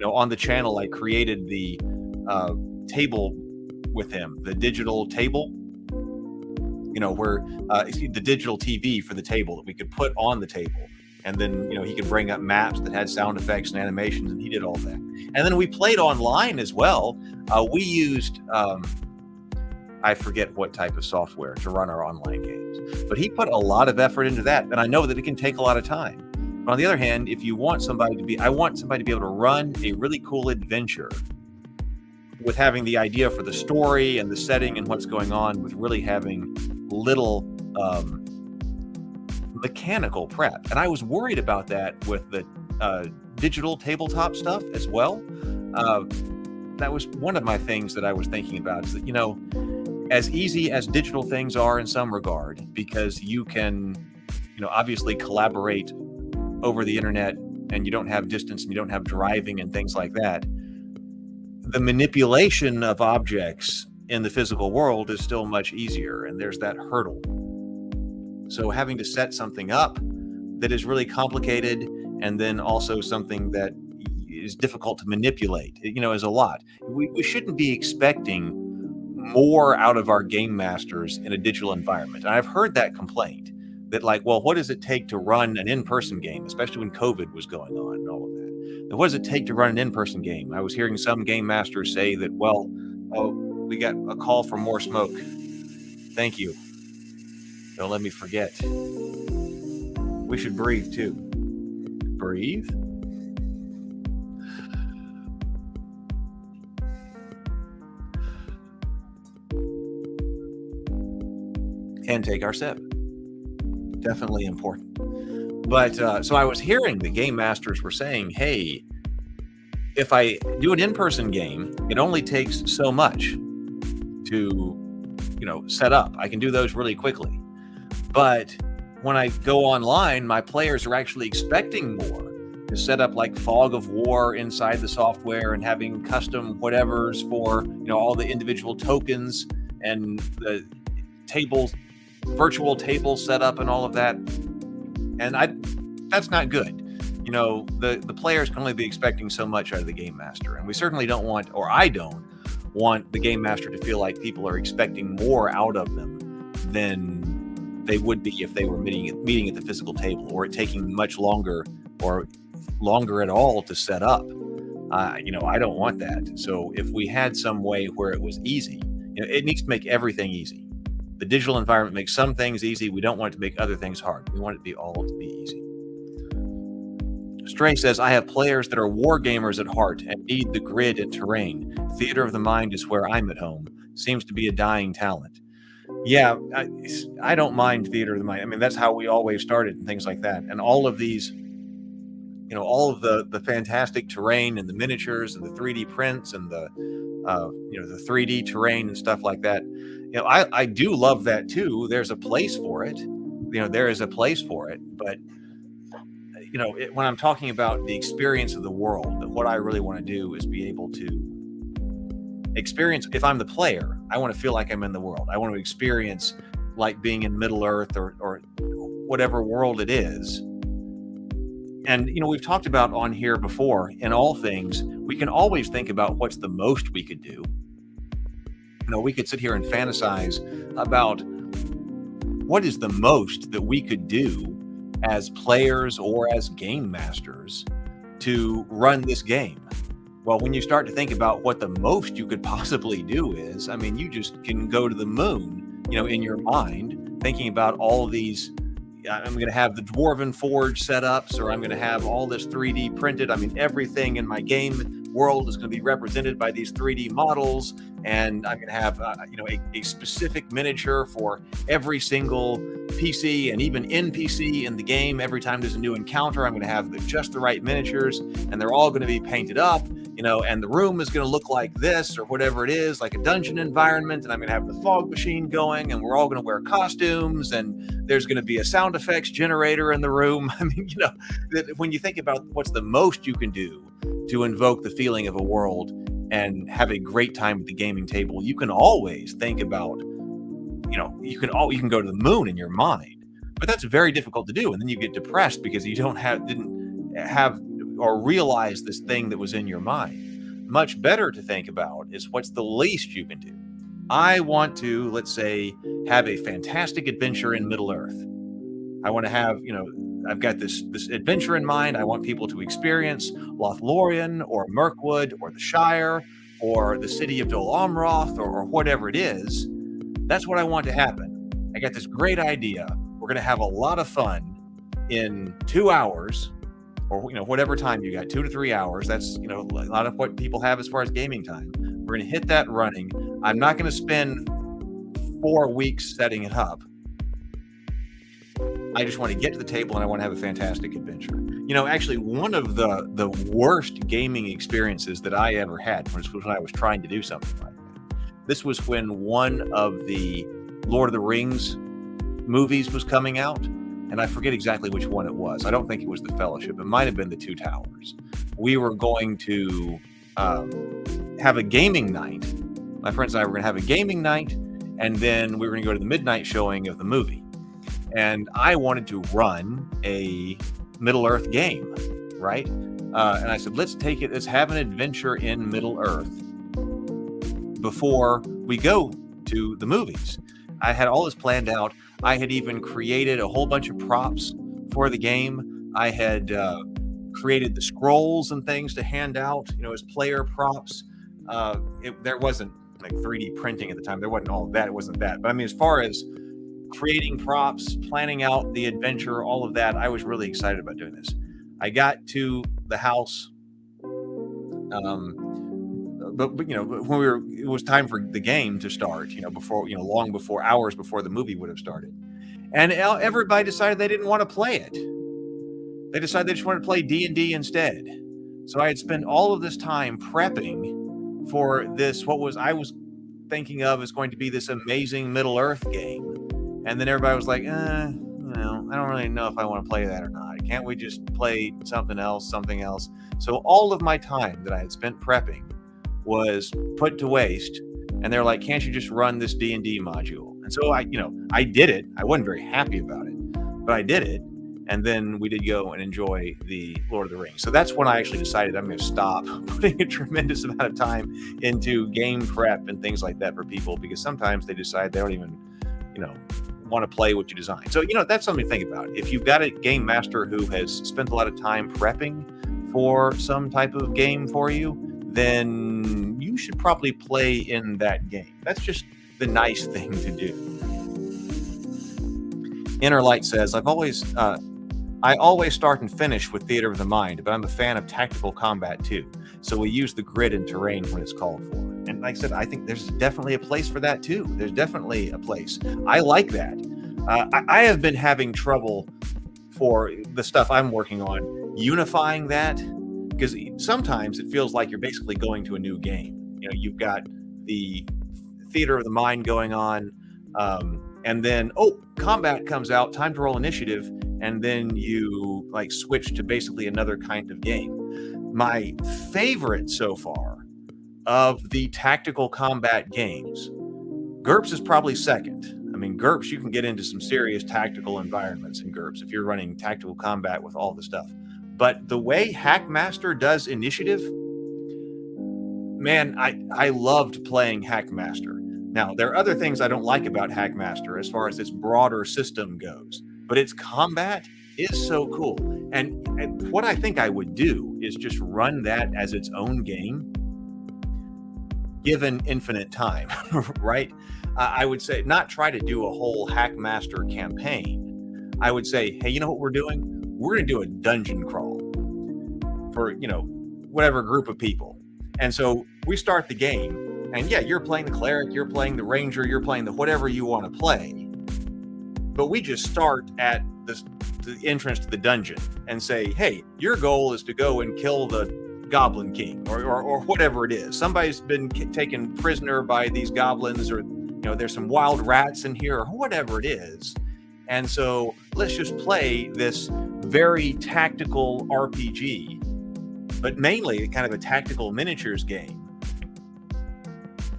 on the channel, I created the table with him, the digital table, where the digital TV for the table that we could put on the table. And then, he could bring up maps that had sound effects and animations, and he did all that. And then we played online as well. We used, I forget what type of software to run our online games, but he put a lot of effort into that. And I know that it can take a lot of time. But on the other hand, if you want I want somebody to be able to run a really cool adventure with having the idea for the story and the setting and what's going on, with really having little mechanical prep. And I was worried about that with the digital tabletop stuff as well. That was one of my things that I was thinking about, is that, as easy as digital things are in some regard, because you can, obviously collaborate over the internet, and you don't have distance and you don't have driving and things like that, the manipulation of objects in the physical world is still much easier, and there's that hurdle. So having to set something up that is really complicated, and then also something that is difficult to manipulate, is a lot. We shouldn't be expecting more out of our game masters in a digital environment. And I've heard that complaint that, like, well, what does it take to run an in-person game, especially when COVID was going on and all of that? And what does it take to run an in-person game? I was hearing some game masters say that, well, oh, we got a call for more smoke. Thank you. Don't let me forget. We should breathe too. Breathe. And take our sip. Definitely important. But so I was hearing the game masters were saying, hey, if I do an in-person game, it only takes so much to, set up. I can do those really quickly. But when I go online, my players are actually expecting more to set up like fog of war inside the software and having custom whatevers for, all the individual tokens and the tables, virtual table setup and all of that. And that's not good. The players can only be expecting so much out of the game master. And we certainly don't want, or I don't want the game master to feel like people are expecting more out of them than they would be if they were meeting at the physical table, or it taking much longer or longer at all to set up. I don't want that. So if we had some way where it was easy, it needs to make everything easy. The digital environment makes some things easy. We don't want it to make other things hard. We want it to be all to be easy. Stray says, I have players that are war gamers at heart and need the grid and terrain. Theater of the mind is where I'm at home. Seems to be a dying talent. Yeah, I don't mind theater of the mind. I mean, that's how we always started and things like that. And all of these, all of the fantastic terrain and the miniatures and the 3D prints and the 3D terrain and stuff like that. I do love that too. There's a place for it. There is a place for it. But, when I'm talking about the experience of the world, what I really want to do is be able to experience. If I'm the player, I want to feel like I'm in the world. I want to experience like being in Middle Earth or whatever world it is. And, we've talked about on here before, in all things, we can always think about what's the most we could do. We could sit here and fantasize about what is the most that we could do as players or as game masters to run this game. Well, when you start to think about what the most you could possibly do is, you just can go to the moon, in your mind, thinking about all of these. I'm going to have the Dwarven Forge setups, or I'm going to have all this 3D printed. Everything in my game world is going to be represented by these 3D models, and I'm going to have a specific miniature for every single PC and even NPC in the game. Every time there's a new encounter, I'm going to have just the right miniatures, and they're all going to be painted up, and the room is going to look like this or whatever it is, like a dungeon environment, and I'm going to have the fog machine going, and we're all going to wear costumes, and there's going to be a sound effects generator in the room. When you think about what's the most you can do to invoke the feeling of a world and have a great time at the gaming table, you can always think about, you can go to the moon in your mind, but that's very difficult to do. And then you get depressed because you didn't have or realize this thing that was in your mind. Much better to think about is what's the least you can do. I want to, let's say, have a fantastic adventure in Middle Earth. I want to have, I've got this adventure in mind. I want people to experience Lothlorien or Mirkwood or the Shire or the city of Dol Amroth or whatever it is. That's what I want to happen. I got this great idea. We're going to have a lot of fun in 2 hours, or whatever time you got, 2 to 3 hours. That's a lot of what people have as far as gaming time. We're going to hit that running. I'm not going to spend 4 weeks setting it up. I just want to get to the table and I want to have a fantastic adventure. Actually, one of the worst gaming experiences that I ever had was when I was trying to do something like that. This was when one of the Lord of the Rings movies was coming out, and I forget exactly which one it was. I don't think it was The Fellowship. It might have been The Two Towers. We were going to have a gaming night. My friends and I were going to have a gaming night, and then we were going to go to the midnight showing of the movie. and I wanted to run a Middle Earth game, right? And I said, let's have an adventure in Middle Earth before we go to the movies. I had all this planned out. I had even created a whole bunch of props for the game. I had created the scrolls and things to hand out, as player props. There wasn't like 3D printing at the time. There wasn't all of that. It wasn't that. But I mean, as far as creating props, planning out the adventure, all of that, I was really excited about doing this. I got to the house, but when it was time for the game to start, long before, hours before the movie would have started, and everybody decided they didn't want to play it. They decided they just wanted to play D&D instead. So I had spent all of this time prepping for this, I was thinking of as going to be this amazing Middle Earth game. And then everybody was like, I don't really know if I want to play that or not. Can't we just play something else? So all of my time that I had spent prepping was put to waste. And they're like, can't you just run this D&D module? And so I did it. I wasn't very happy about it, but I did it. And then we did go and enjoy the Lord of the Rings. So that's when I actually decided I'm going to stop putting a tremendous amount of time into game prep and things like that for people, because sometimes they decide they don't even, want to play what you design. So, that's something to think about. If you've got a game master who has spent a lot of time prepping for some type of game for you, then you should probably play in that game. That's just the nice thing to do. Inner Light says, I always start and finish with Theater of the Mind, but I'm a fan of tactical combat too. So we use the grid and terrain when it's called for. And like I said, I think there's definitely a place for that too. There's definitely a place. I like that. I have been having trouble for the stuff I'm working on, unifying that, because sometimes it feels like you're basically going to a new game. You've got the Theater of the Mind going on, and then, combat comes out, time to roll initiative, and then you switch to basically another kind of game. My favorite so far of the tactical combat games, GURPS is probably second. I mean, GURPS, you can get into some serious tactical environments in GURPS if you're running tactical combat with all the stuff. But the way Hackmaster does initiative, man, I loved playing Hackmaster. Now, there are other things I don't like about Hackmaster as far as its broader system goes, but its combat is so cool. And what I think I would do is just run that as its own game, given infinite time, right? I would say not try to do a whole Hackmaster campaign. I would say, hey, you know what we're doing? We're going to do a dungeon crawl for, whatever group of people. And so we start the game, and yeah, you're playing the cleric, you're playing the ranger, you're playing the whatever you want to play. But we just start at the entrance to the dungeon and say, hey, your goal is to go and kill the Goblin King or whatever it is. Somebody's been taken prisoner by these goblins, or there's some wild rats in here, or whatever it is. And so let's just play this very tactical RPG, but mainly kind of a tactical miniatures game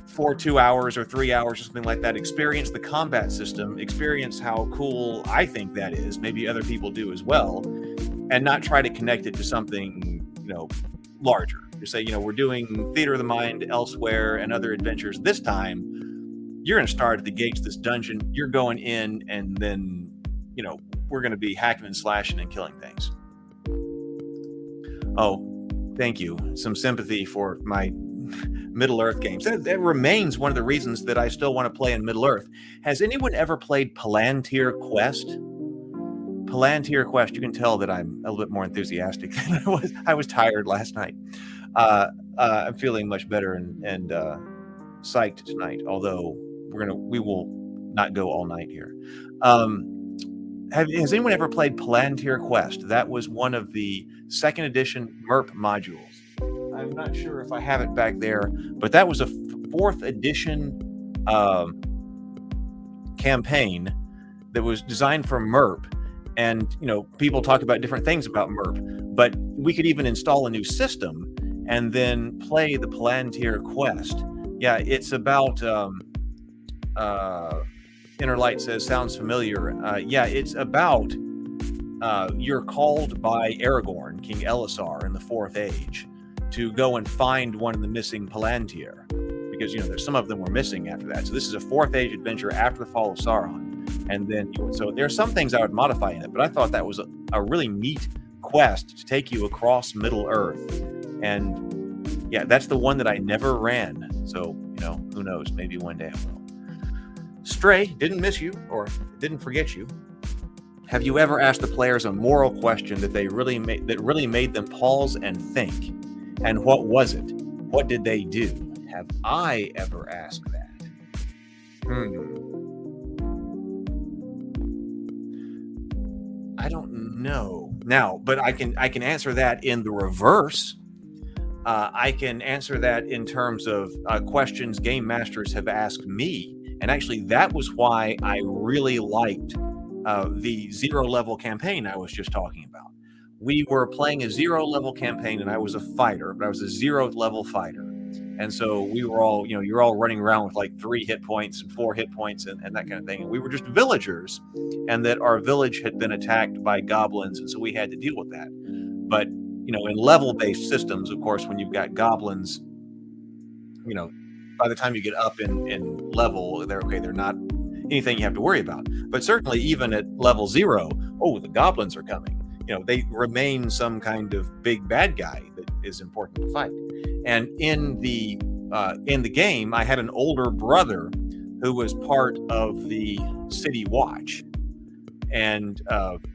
for 2 hours or 3 hours or something like that. Experience the combat system, experience how cool I think that is. Maybe other people do as well, and not try to connect it to something, larger. You say, we're doing Theater of the Mind elsewhere and other adventures. This time, you're going to start at the gates of this dungeon. You're going in, and then, we're going to be hacking and slashing and killing things. Oh, thank you. Some sympathy for my Middle Earth games. That remains one of the reasons that I still want to play in Middle Earth. Has anyone ever played Palantir Quest? Palantir Quest, you can tell that I'm a little bit more enthusiastic than I was. I was tired last night. I'm feeling much better and psyched tonight, although we will not go all night here. Has anyone ever played Palantir Quest? That was one of the second edition MERP modules. I'm not sure if I have it back there, but that was a fourth edition campaign that was designed for MERP. And, people talk about different things about MERP, but we could even install a new system and then play the Palantir Quest. Yeah, it's about Inner Light says, sounds familiar. Yeah, it's about you're called by Aragorn, King Elisar, in the Fourth Age, to go and find one of the missing Palantir, because there's some of them were missing after that. So this is a Fourth Age adventure after the fall of Sauron, and then so there are some things I would modify in it, but I thought that was a really neat quest to take you across Middle Earth, and yeah, that's the one that I never ran. So who knows? Maybe one day I will. Stray, didn't miss you or didn't forget you. Have you ever asked the players a moral question that really made them pause and think? And what was it? What did they do? Have I ever asked that? I don't know now, but I can answer that in the reverse. I can answer that in terms of questions game masters have asked me, and actually that was why I really liked the 0 level campaign I was just talking about. We were playing a 0 level campaign, and I was a fighter, but I was a 0th level fighter. And so we were all, you're all running around with like 3 hit points and 4 hit points and that kind of thing. And we were just villagers, and that our village had been attacked by goblins. And so we had to deal with that. But, in level-based systems, of course, when you've got goblins, by the time you get up in level, they're not anything you have to worry about. But certainly even at level 0, the goblins are coming. They remain some kind of big bad guy that is important to fight. And in the game, I had an older brother who was part of the city watch, and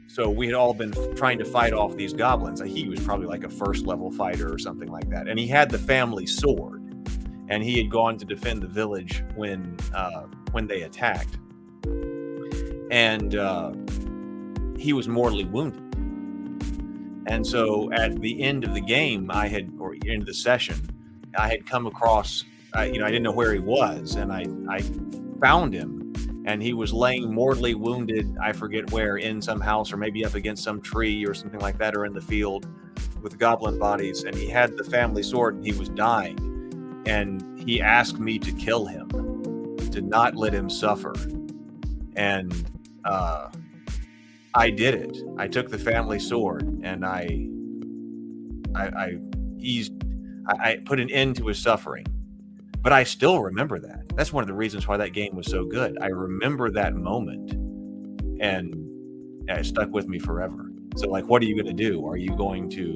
so we had all been trying to fight off these goblins. He was probably like a 1st level fighter or something like that, and he had the family sword, and he had gone to defend the village when they attacked, and he was mortally wounded. And so at the end of the game, or end of the session, I had come across, I didn't know where he was, and I found him, and he was laying mortally wounded, I forget where, in some house or maybe up against some tree or something like that, or in the field with goblin bodies, and he had the family sword and he was dying. And he asked me to kill him, to not let him suffer. And I did it. I took the family sword and I put an end to his suffering. But I still remember that. That's one of the reasons why that game was so good. I remember that moment, and it stuck with me forever. So, like, what are you going to do? Are you going to,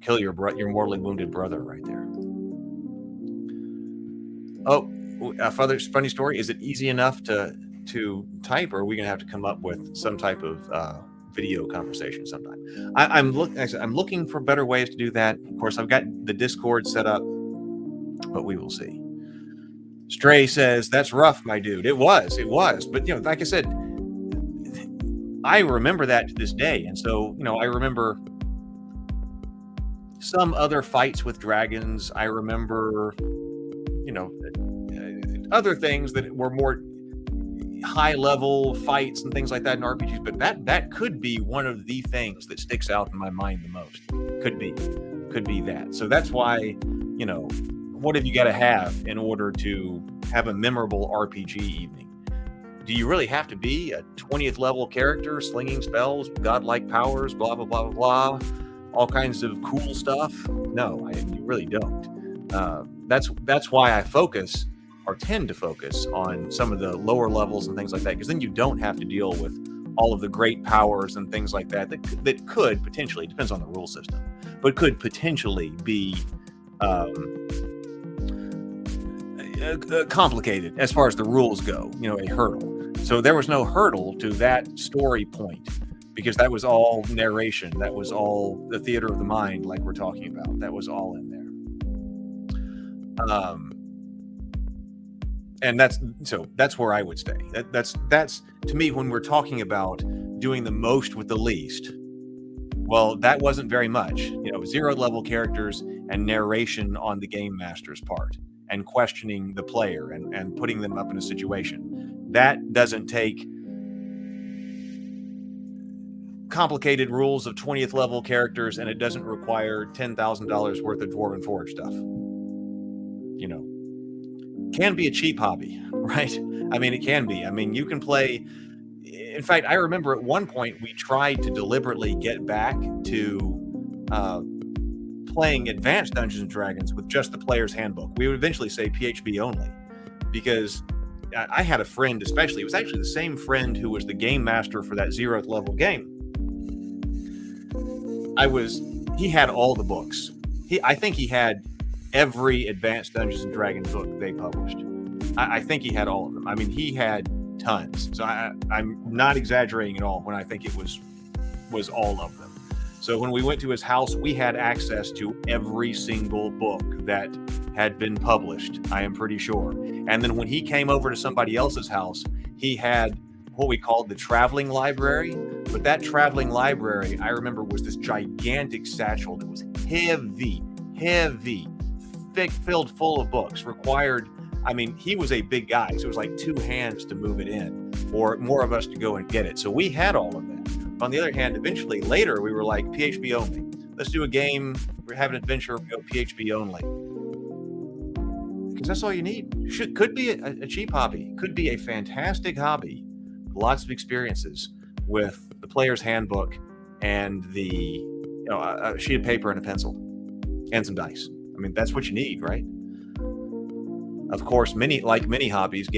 kill your mortally wounded brother right there? Oh, Father's funny story. Is it easy enough to type, or are we going to have to come up with some type of video conversation sometime? I'm looking for better ways to do that. Of course, I've got the Discord set up, but we will see. Stray says, that's rough, my dude. It was. But, like I said, I remember that to this day. And so, I remember some other fights with dragons. I remember, other things that were more high-level fights and things like that in RPGs. But that could be one of the things that sticks out in my mind the most. Could be that. So that's why, what have you got to have in order to have a memorable RPG evening? Do you really have to be a 20th level character, slinging spells, godlike powers, blah, blah, blah, blah, blah, all kinds of cool stuff? No, you really don't. That's why I tend to focus on some of the lower levels and things like that, because then you don't have to deal with all of the great powers and things like that could potentially, depends on the rule system, but could potentially be complicated as far as the rules go, a hurdle. So there was no hurdle to that story point, because that was all narration. That was all the theater of the mind, like we're talking about. That was all in there. And that's where I would stay. That's to me, when we're talking about doing the most with the least, well, that wasn't very much. 0 level characters and narration on the game master's part, and questioning the player and putting them up in a situation. That doesn't take complicated rules of 20th level characters, and it doesn't require $10,000 worth of Dwarven Forge stuff. Can be a cheap hobby. right? I mean, it can be. I mean, you can play. In fact, I remember at one point we tried to deliberately get back to playing Advanced Dungeons and Dragons with just the player's handbook. We would eventually say PHB only, because I had a friend, especially, it was actually the same friend who was the game master for that 0th level game. He had all the books. I think he had every Advanced Dungeons and Dragons book they published. I think he had all of them. I mean, he had tons. So I'm not exaggerating at all when I think it was all of them. So when we went to his house, we had access to every single book that had been published, I am pretty sure. And then when he came over to somebody else's house, he had what we called the traveling library. But that traveling library, I remember, was this gigantic satchel that was heavy, thick, filled full of books, required. I mean, he was a big guy, so it was like 2 hands to move it in, or more of us to go and get it. So we had all of that. On the other hand, eventually later, we were like, PHB only. Let's do a game. We're having an adventure. Go PHB only. Because that's all you need. Could be a cheap hobby. Could be a fantastic hobby. Lots of experiences with the player's handbook and a sheet of paper and a pencil and some dice. I mean, that's what you need, right? Of course, gaming like many hobbies,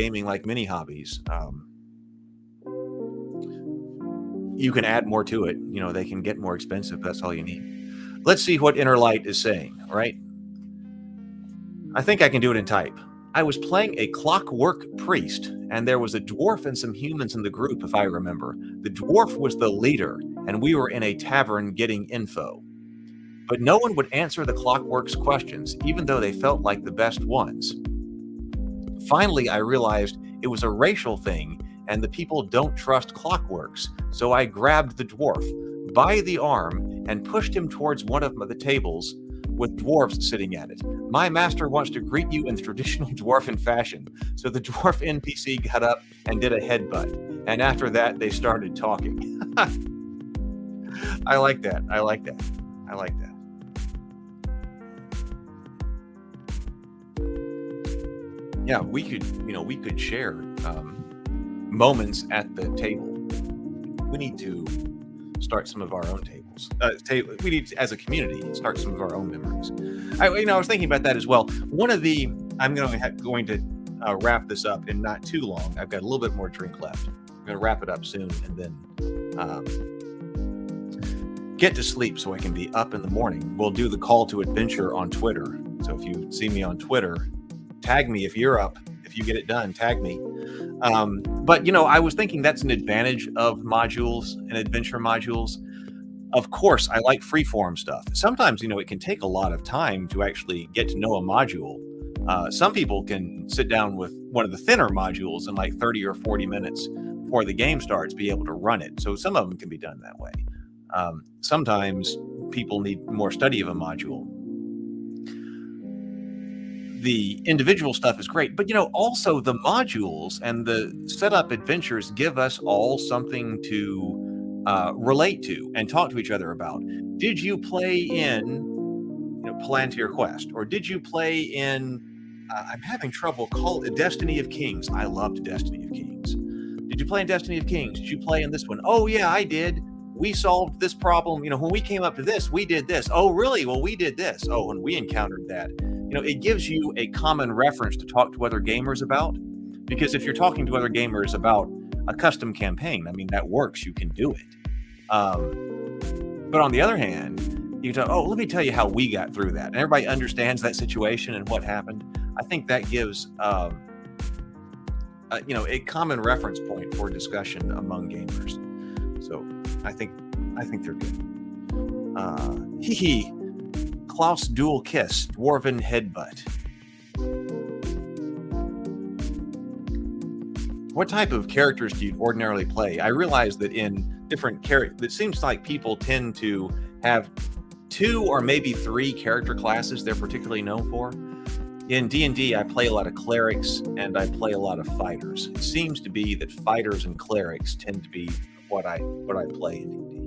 you can add more to it. They can get more expensive. That's all you need. Let's see what Inner Light is saying, all right? I think I can do it in type. I was playing a clockwork priest, and there was a dwarf and some humans in the group, if I remember. The dwarf was the leader, and we were in a tavern getting info. But no one would answer the clockwork's questions, even though they felt like the best ones. Finally, I realized it was a racial thing, and the people don't trust clockworks, so I grabbed the dwarf by the arm and pushed him towards one of the tables with dwarves sitting at it. My master wants to greet you in the traditional dwarven fashion. So the dwarf NPC got up and did a headbutt, and after that, they started talking. I like that. Yeah, we could share moments at the table. We need to start some of our own tables. We need to, as a community, start some of our own memories. I was thinking about that as well. I'm going to wrap this up in not too long. I've got a little bit more drink left. I'm going to wrap it up soon and then get to sleep so I can be up in the morning. We'll do the call to adventure on Twitter. So if you see me on Twitter, tag me if you're up. If you get it done, tag me. But I was thinking that's an advantage of modules and adventure modules. Of course, I like freeform stuff. Sometimes, it can take a lot of time to actually get to know a module. Some people can sit down with one of the thinner modules in like 30 or 40 minutes before the game starts, be able to run it. So some of them can be done that way. Sometimes people need more study of a module. The individual stuff is great, but also the modules and the setup adventures give us all something to relate to and talk to each other about. Did you play in Palantir Quest, or did you play in I'm having trouble call it Destiny of Kings? I loved Destiny of Kings. Did you play in Destiny of Kings? Did you play in this one? Oh yeah, I did. We solved this problem. When we came up to this, we did this. Oh really? Well, we did this. Oh, and we encountered that. It gives you a common reference to talk to other gamers about, because if you're talking to other gamers about a custom campaign, I mean, that works. You can do it. But on the other hand, you can tell, let me tell you how we got through that. And everybody understands that situation and what happened. I think that gives, a common reference point for discussion among gamers. So I think they're good. Klaus Dual Kiss, Dwarven Headbutt. What type of characters do you ordinarily play? I realize that in different characters, it seems like people tend to have 2 or maybe 3 character classes they're particularly known for. In D&D, I play a lot of clerics and I play a lot of fighters. It seems to be that fighters and clerics tend to be what I play in D&D.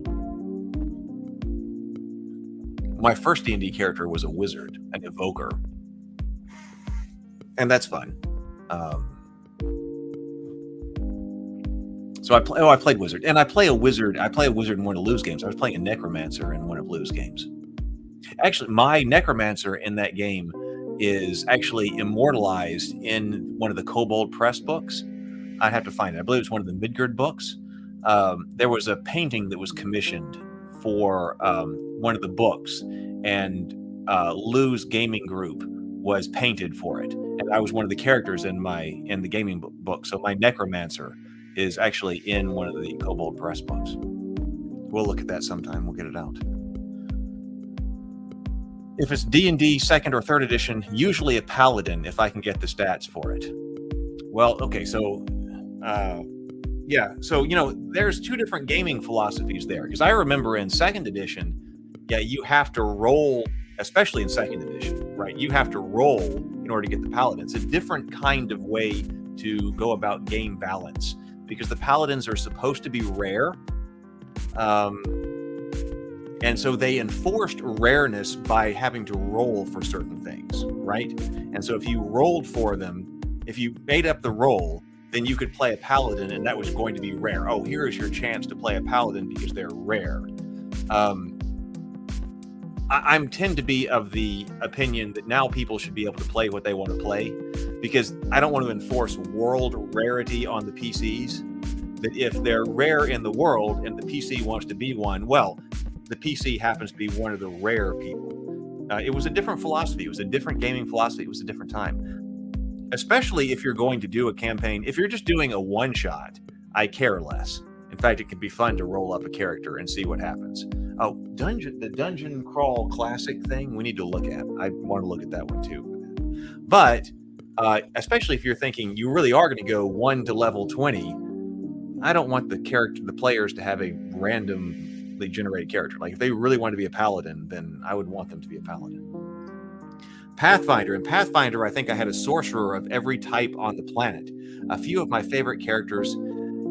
My first D&D character was a wizard, an evoker. And that's fun. So I played wizard, and I play a wizard in one of Lou's games. I was playing a necromancer in one of Lou's games. Actually, my necromancer in that game is actually immortalized in one of the Kobold Press books. I have to find it. I believe it's one of the Midgard books. There was a painting that was commissioned for one of the books, and Lou's gaming group was painted for it, and I was one of the characters in the gaming book. So my necromancer is actually in one of the Kobold Press books. We'll look at that sometime. We'll get it out. If it's D&D 2nd or 3rd edition, usually a paladin if I can get the stats for it. Well, okay, so yeah, so there's two different gaming philosophies there, because I remember in 2nd edition, you have to roll, especially in 2nd edition, right? You have to roll in order to get the paladin. It's a different kind of way to go about game balance, because the paladins are supposed to be rare. And so they enforced rareness by having to roll for certain things, right? And so if you rolled for them, if you made up the roll, then you could play a paladin, and that was going to be rare. Oh, here is your chance to play a paladin because they're rare. I tend to be of the opinion that now people should be able to play what they want to play, because I don't want to enforce world rarity on the PCs. That if they're rare in the world and the PC wants to be one, well, the PC happens to be one of the rare people. It was a different philosophy. It was a different gaming philosophy. It was a different time. Especially if you're going to do a campaign. If you're just doing a one-shot, I care less. In fact, it can be fun to roll up a character and see what happens. Oh, the Dungeon Crawl Classic thing, we need to look at. I want to look at that one too. But especially if you're thinking you really are going to go 1 to level 20, I don't want the players to have a randomly generated character. Like if they really want to be a paladin, then I would want them to be a paladin. Pathfinder. In Pathfinder, I think I had a sorcerer of every type on the planet. A few of my favorite characters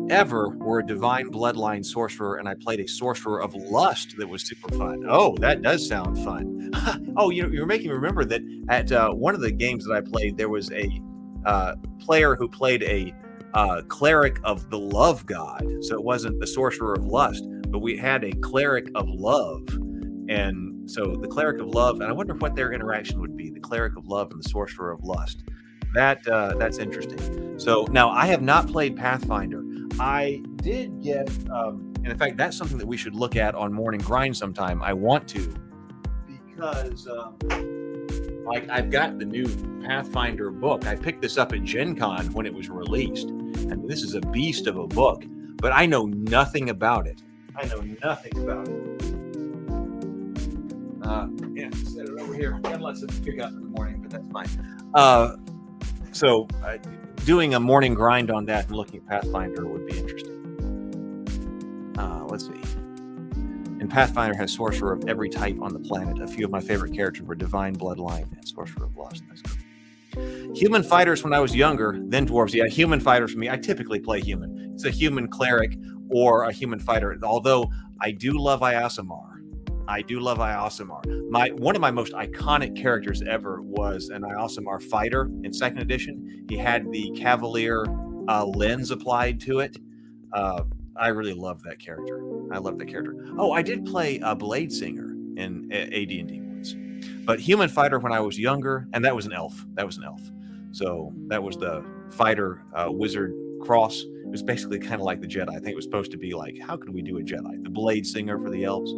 ever were a divine bloodline sorcerer, and I played a sorcerer of lust that was super fun. Oh, that does sound fun. Oh, you're making me remember that at one of the games that I played, there was a player who played a cleric of the love god. So it wasn't the sorcerer of lust, but we had a cleric of love. And so the cleric of love, and I wonder what their interaction would be, the cleric of love and the sorcerer of lust. That's interesting. So now I have not played Pathfinder. I did get, and in fact, that's something that we should look at on Morning Grind sometime. I want to, because like I've got the new Pathfinder book. I picked this up at Gen Con when it was released. And this is a beast of a book, but I know nothing about it. Yeah, set it over here. Got lots of pick up in the morning, but that's fine. So doing a morning grind on that and looking at Pathfinder would be interesting. Let's see. And Pathfinder has sorcerer of every type on the planet. A few of my favorite characters were divine bloodline and sorcerer of lust. That's good. Human fighters when I was younger, then dwarves. Yeah, human fighters for me. I typically play human. It's a human cleric or a human fighter. Although I do love Iasamar. One of my most iconic characters ever was an Iasamar fighter in 2nd edition. He had the Cavalier lens applied to it. I really love that character. Oh, I did play a Blade Singer in AD&D once. But human fighter when I was younger, and that was an elf. So that was the fighter wizard cross. It was basically kind of like the Jedi. I think it was supposed to be like, how could we do a Jedi? The Blade Singer for the elves.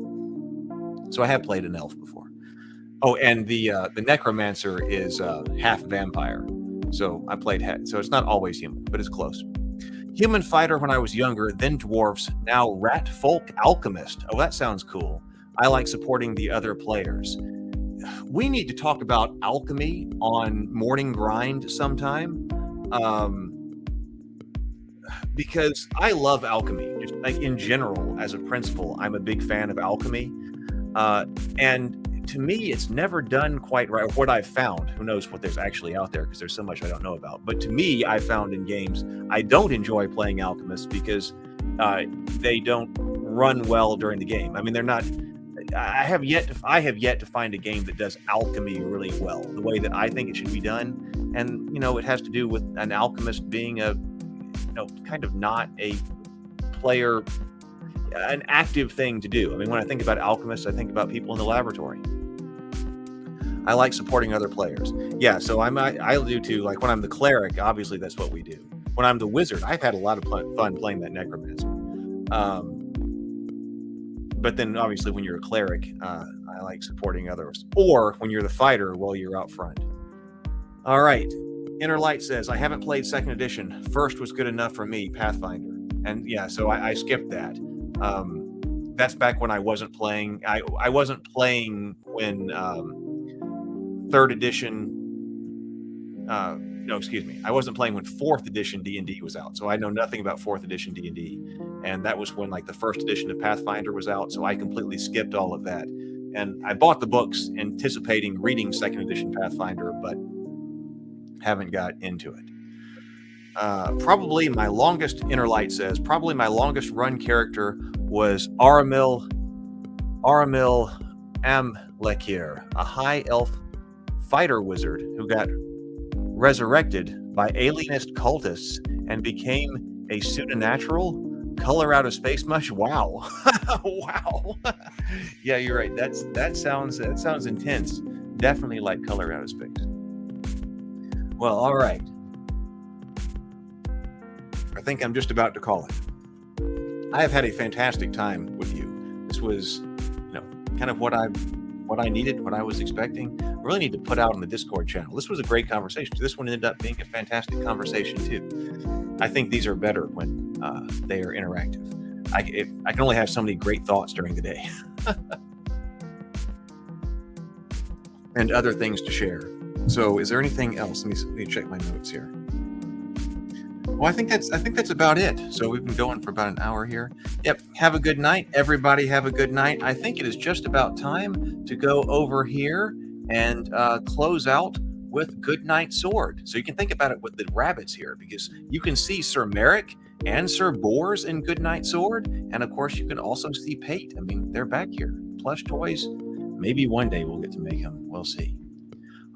So I have played an elf before. Oh, and the necromancer is half vampire. So I played so it's not always human, but it's close. Human fighter when I was younger, then dwarfs, now rat folk alchemist. Oh, that sounds cool. I like supporting the other players. We need to talk about alchemy on Morning Grind sometime. Because I love alchemy. Just like in general, as a principle, I'm a big fan of alchemy. And to me, it's never done quite right. What I've found, who knows what there's actually out there, because there's so much I don't know about. But to me, I found in games, I don't enjoy playing alchemists because they don't run well during the game. I mean, they're not. I have yet to find a game that does alchemy really well, the way that I think it should be done. And it has to do with an alchemist being kind of not a player, an active thing to do. I mean, when I think about alchemists, I think about people in the laboratory. I like supporting other players. Yeah, so I do too. Like when I'm the cleric, obviously that's what we do. When I'm the wizard, I've had a lot of fun playing that necromancer. But then obviously when you're a cleric, I like supporting others. Or when you're the fighter, well, you're out front. All right. Inner Light says, I haven't played 2nd edition. First was good enough for me, Pathfinder. And yeah, so I skipped that. That's back when I wasn't playing. I wasn't playing when 3rd edition. No, excuse me. I wasn't playing when 4th edition D&D was out. So I know nothing about 4th edition D&D. And that was when like the 1st edition of Pathfinder was out. So I completely skipped all of that. And I bought the books anticipating reading 2nd edition Pathfinder, but haven't got into it. Probably my longest, Inner Light says, probably my longest run character was Aramil Amlekir, a high elf fighter wizard who got resurrected by alienist cultists and became a pseudonatural color out of space mush. Wow. Wow. Yeah, you're right. That sounds intense. Definitely like color out of space. Well, all right. I think I'm just about to call it. I have had a fantastic time with you. This was, kind of what I needed, what I was expecting. I really need to put out on the Discord channel. This was a great conversation. This one ended up being a fantastic conversation too. I think these are better when they are interactive. I can only have so many great thoughts during the day and other things to share. So is there anything else? Let me check my notes here. Well, I think that's about it. So we've been going for about an hour here. Yep. Have a good night, everybody. Have a good night. I think it is just about time to go over here and close out with Goodnight Sword. So you can think about it with the rabbits here, because you can see Sir Merrick and Sir Bors in Goodnight Sword, and of course you can also see Pate. I mean, they're back here. Plush toys. Maybe one day we'll get to make them. We'll see.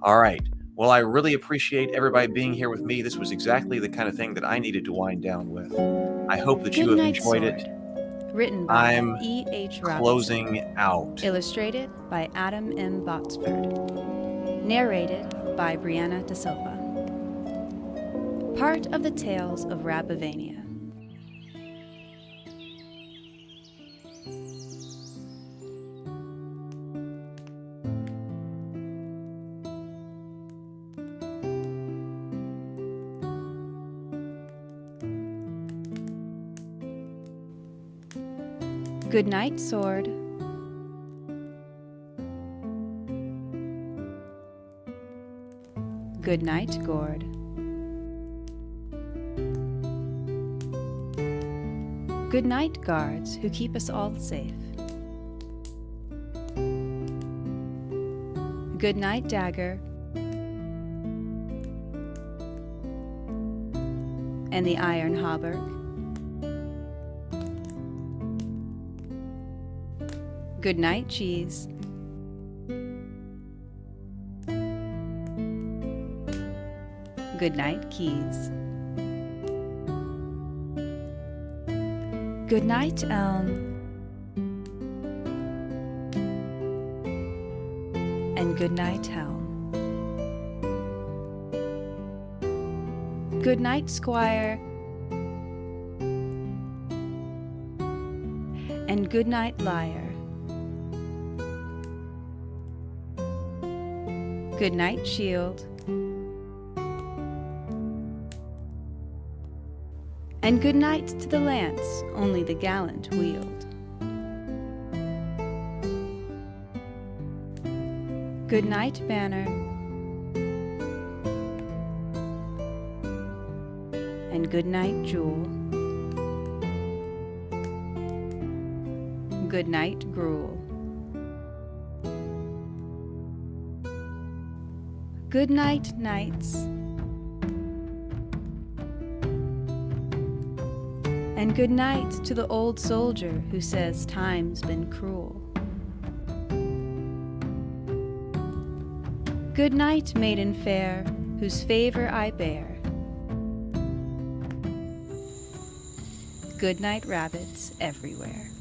All right. Well, I really appreciate everybody being here with me. This was exactly the kind of thing that I needed to wind down with. I hope that you have enjoyed it. Written by I'm E.H. closing out. Illustrated by Adam M. Botsford. Narrated by Brianna Da Silva. Part of the Tales of Rabavania. Goodnight Sword. Goodnight Gourd. Goodnight guards who keep us all safe. Goodnight dagger. And the iron hauberk. Goodnight cheese. Goodnight keys. Goodnight elm. And goodnight helm. Goodnight squire. And goodnight liar. Goodnight shield. And good night to the lance only the gallant wield. Good night banner. And good night jewel. Good night gruel. Good night knights. And good night to the old soldier who says time's been cruel. Good night, maiden fair, whose favor I bear. Good night, rabbits everywhere.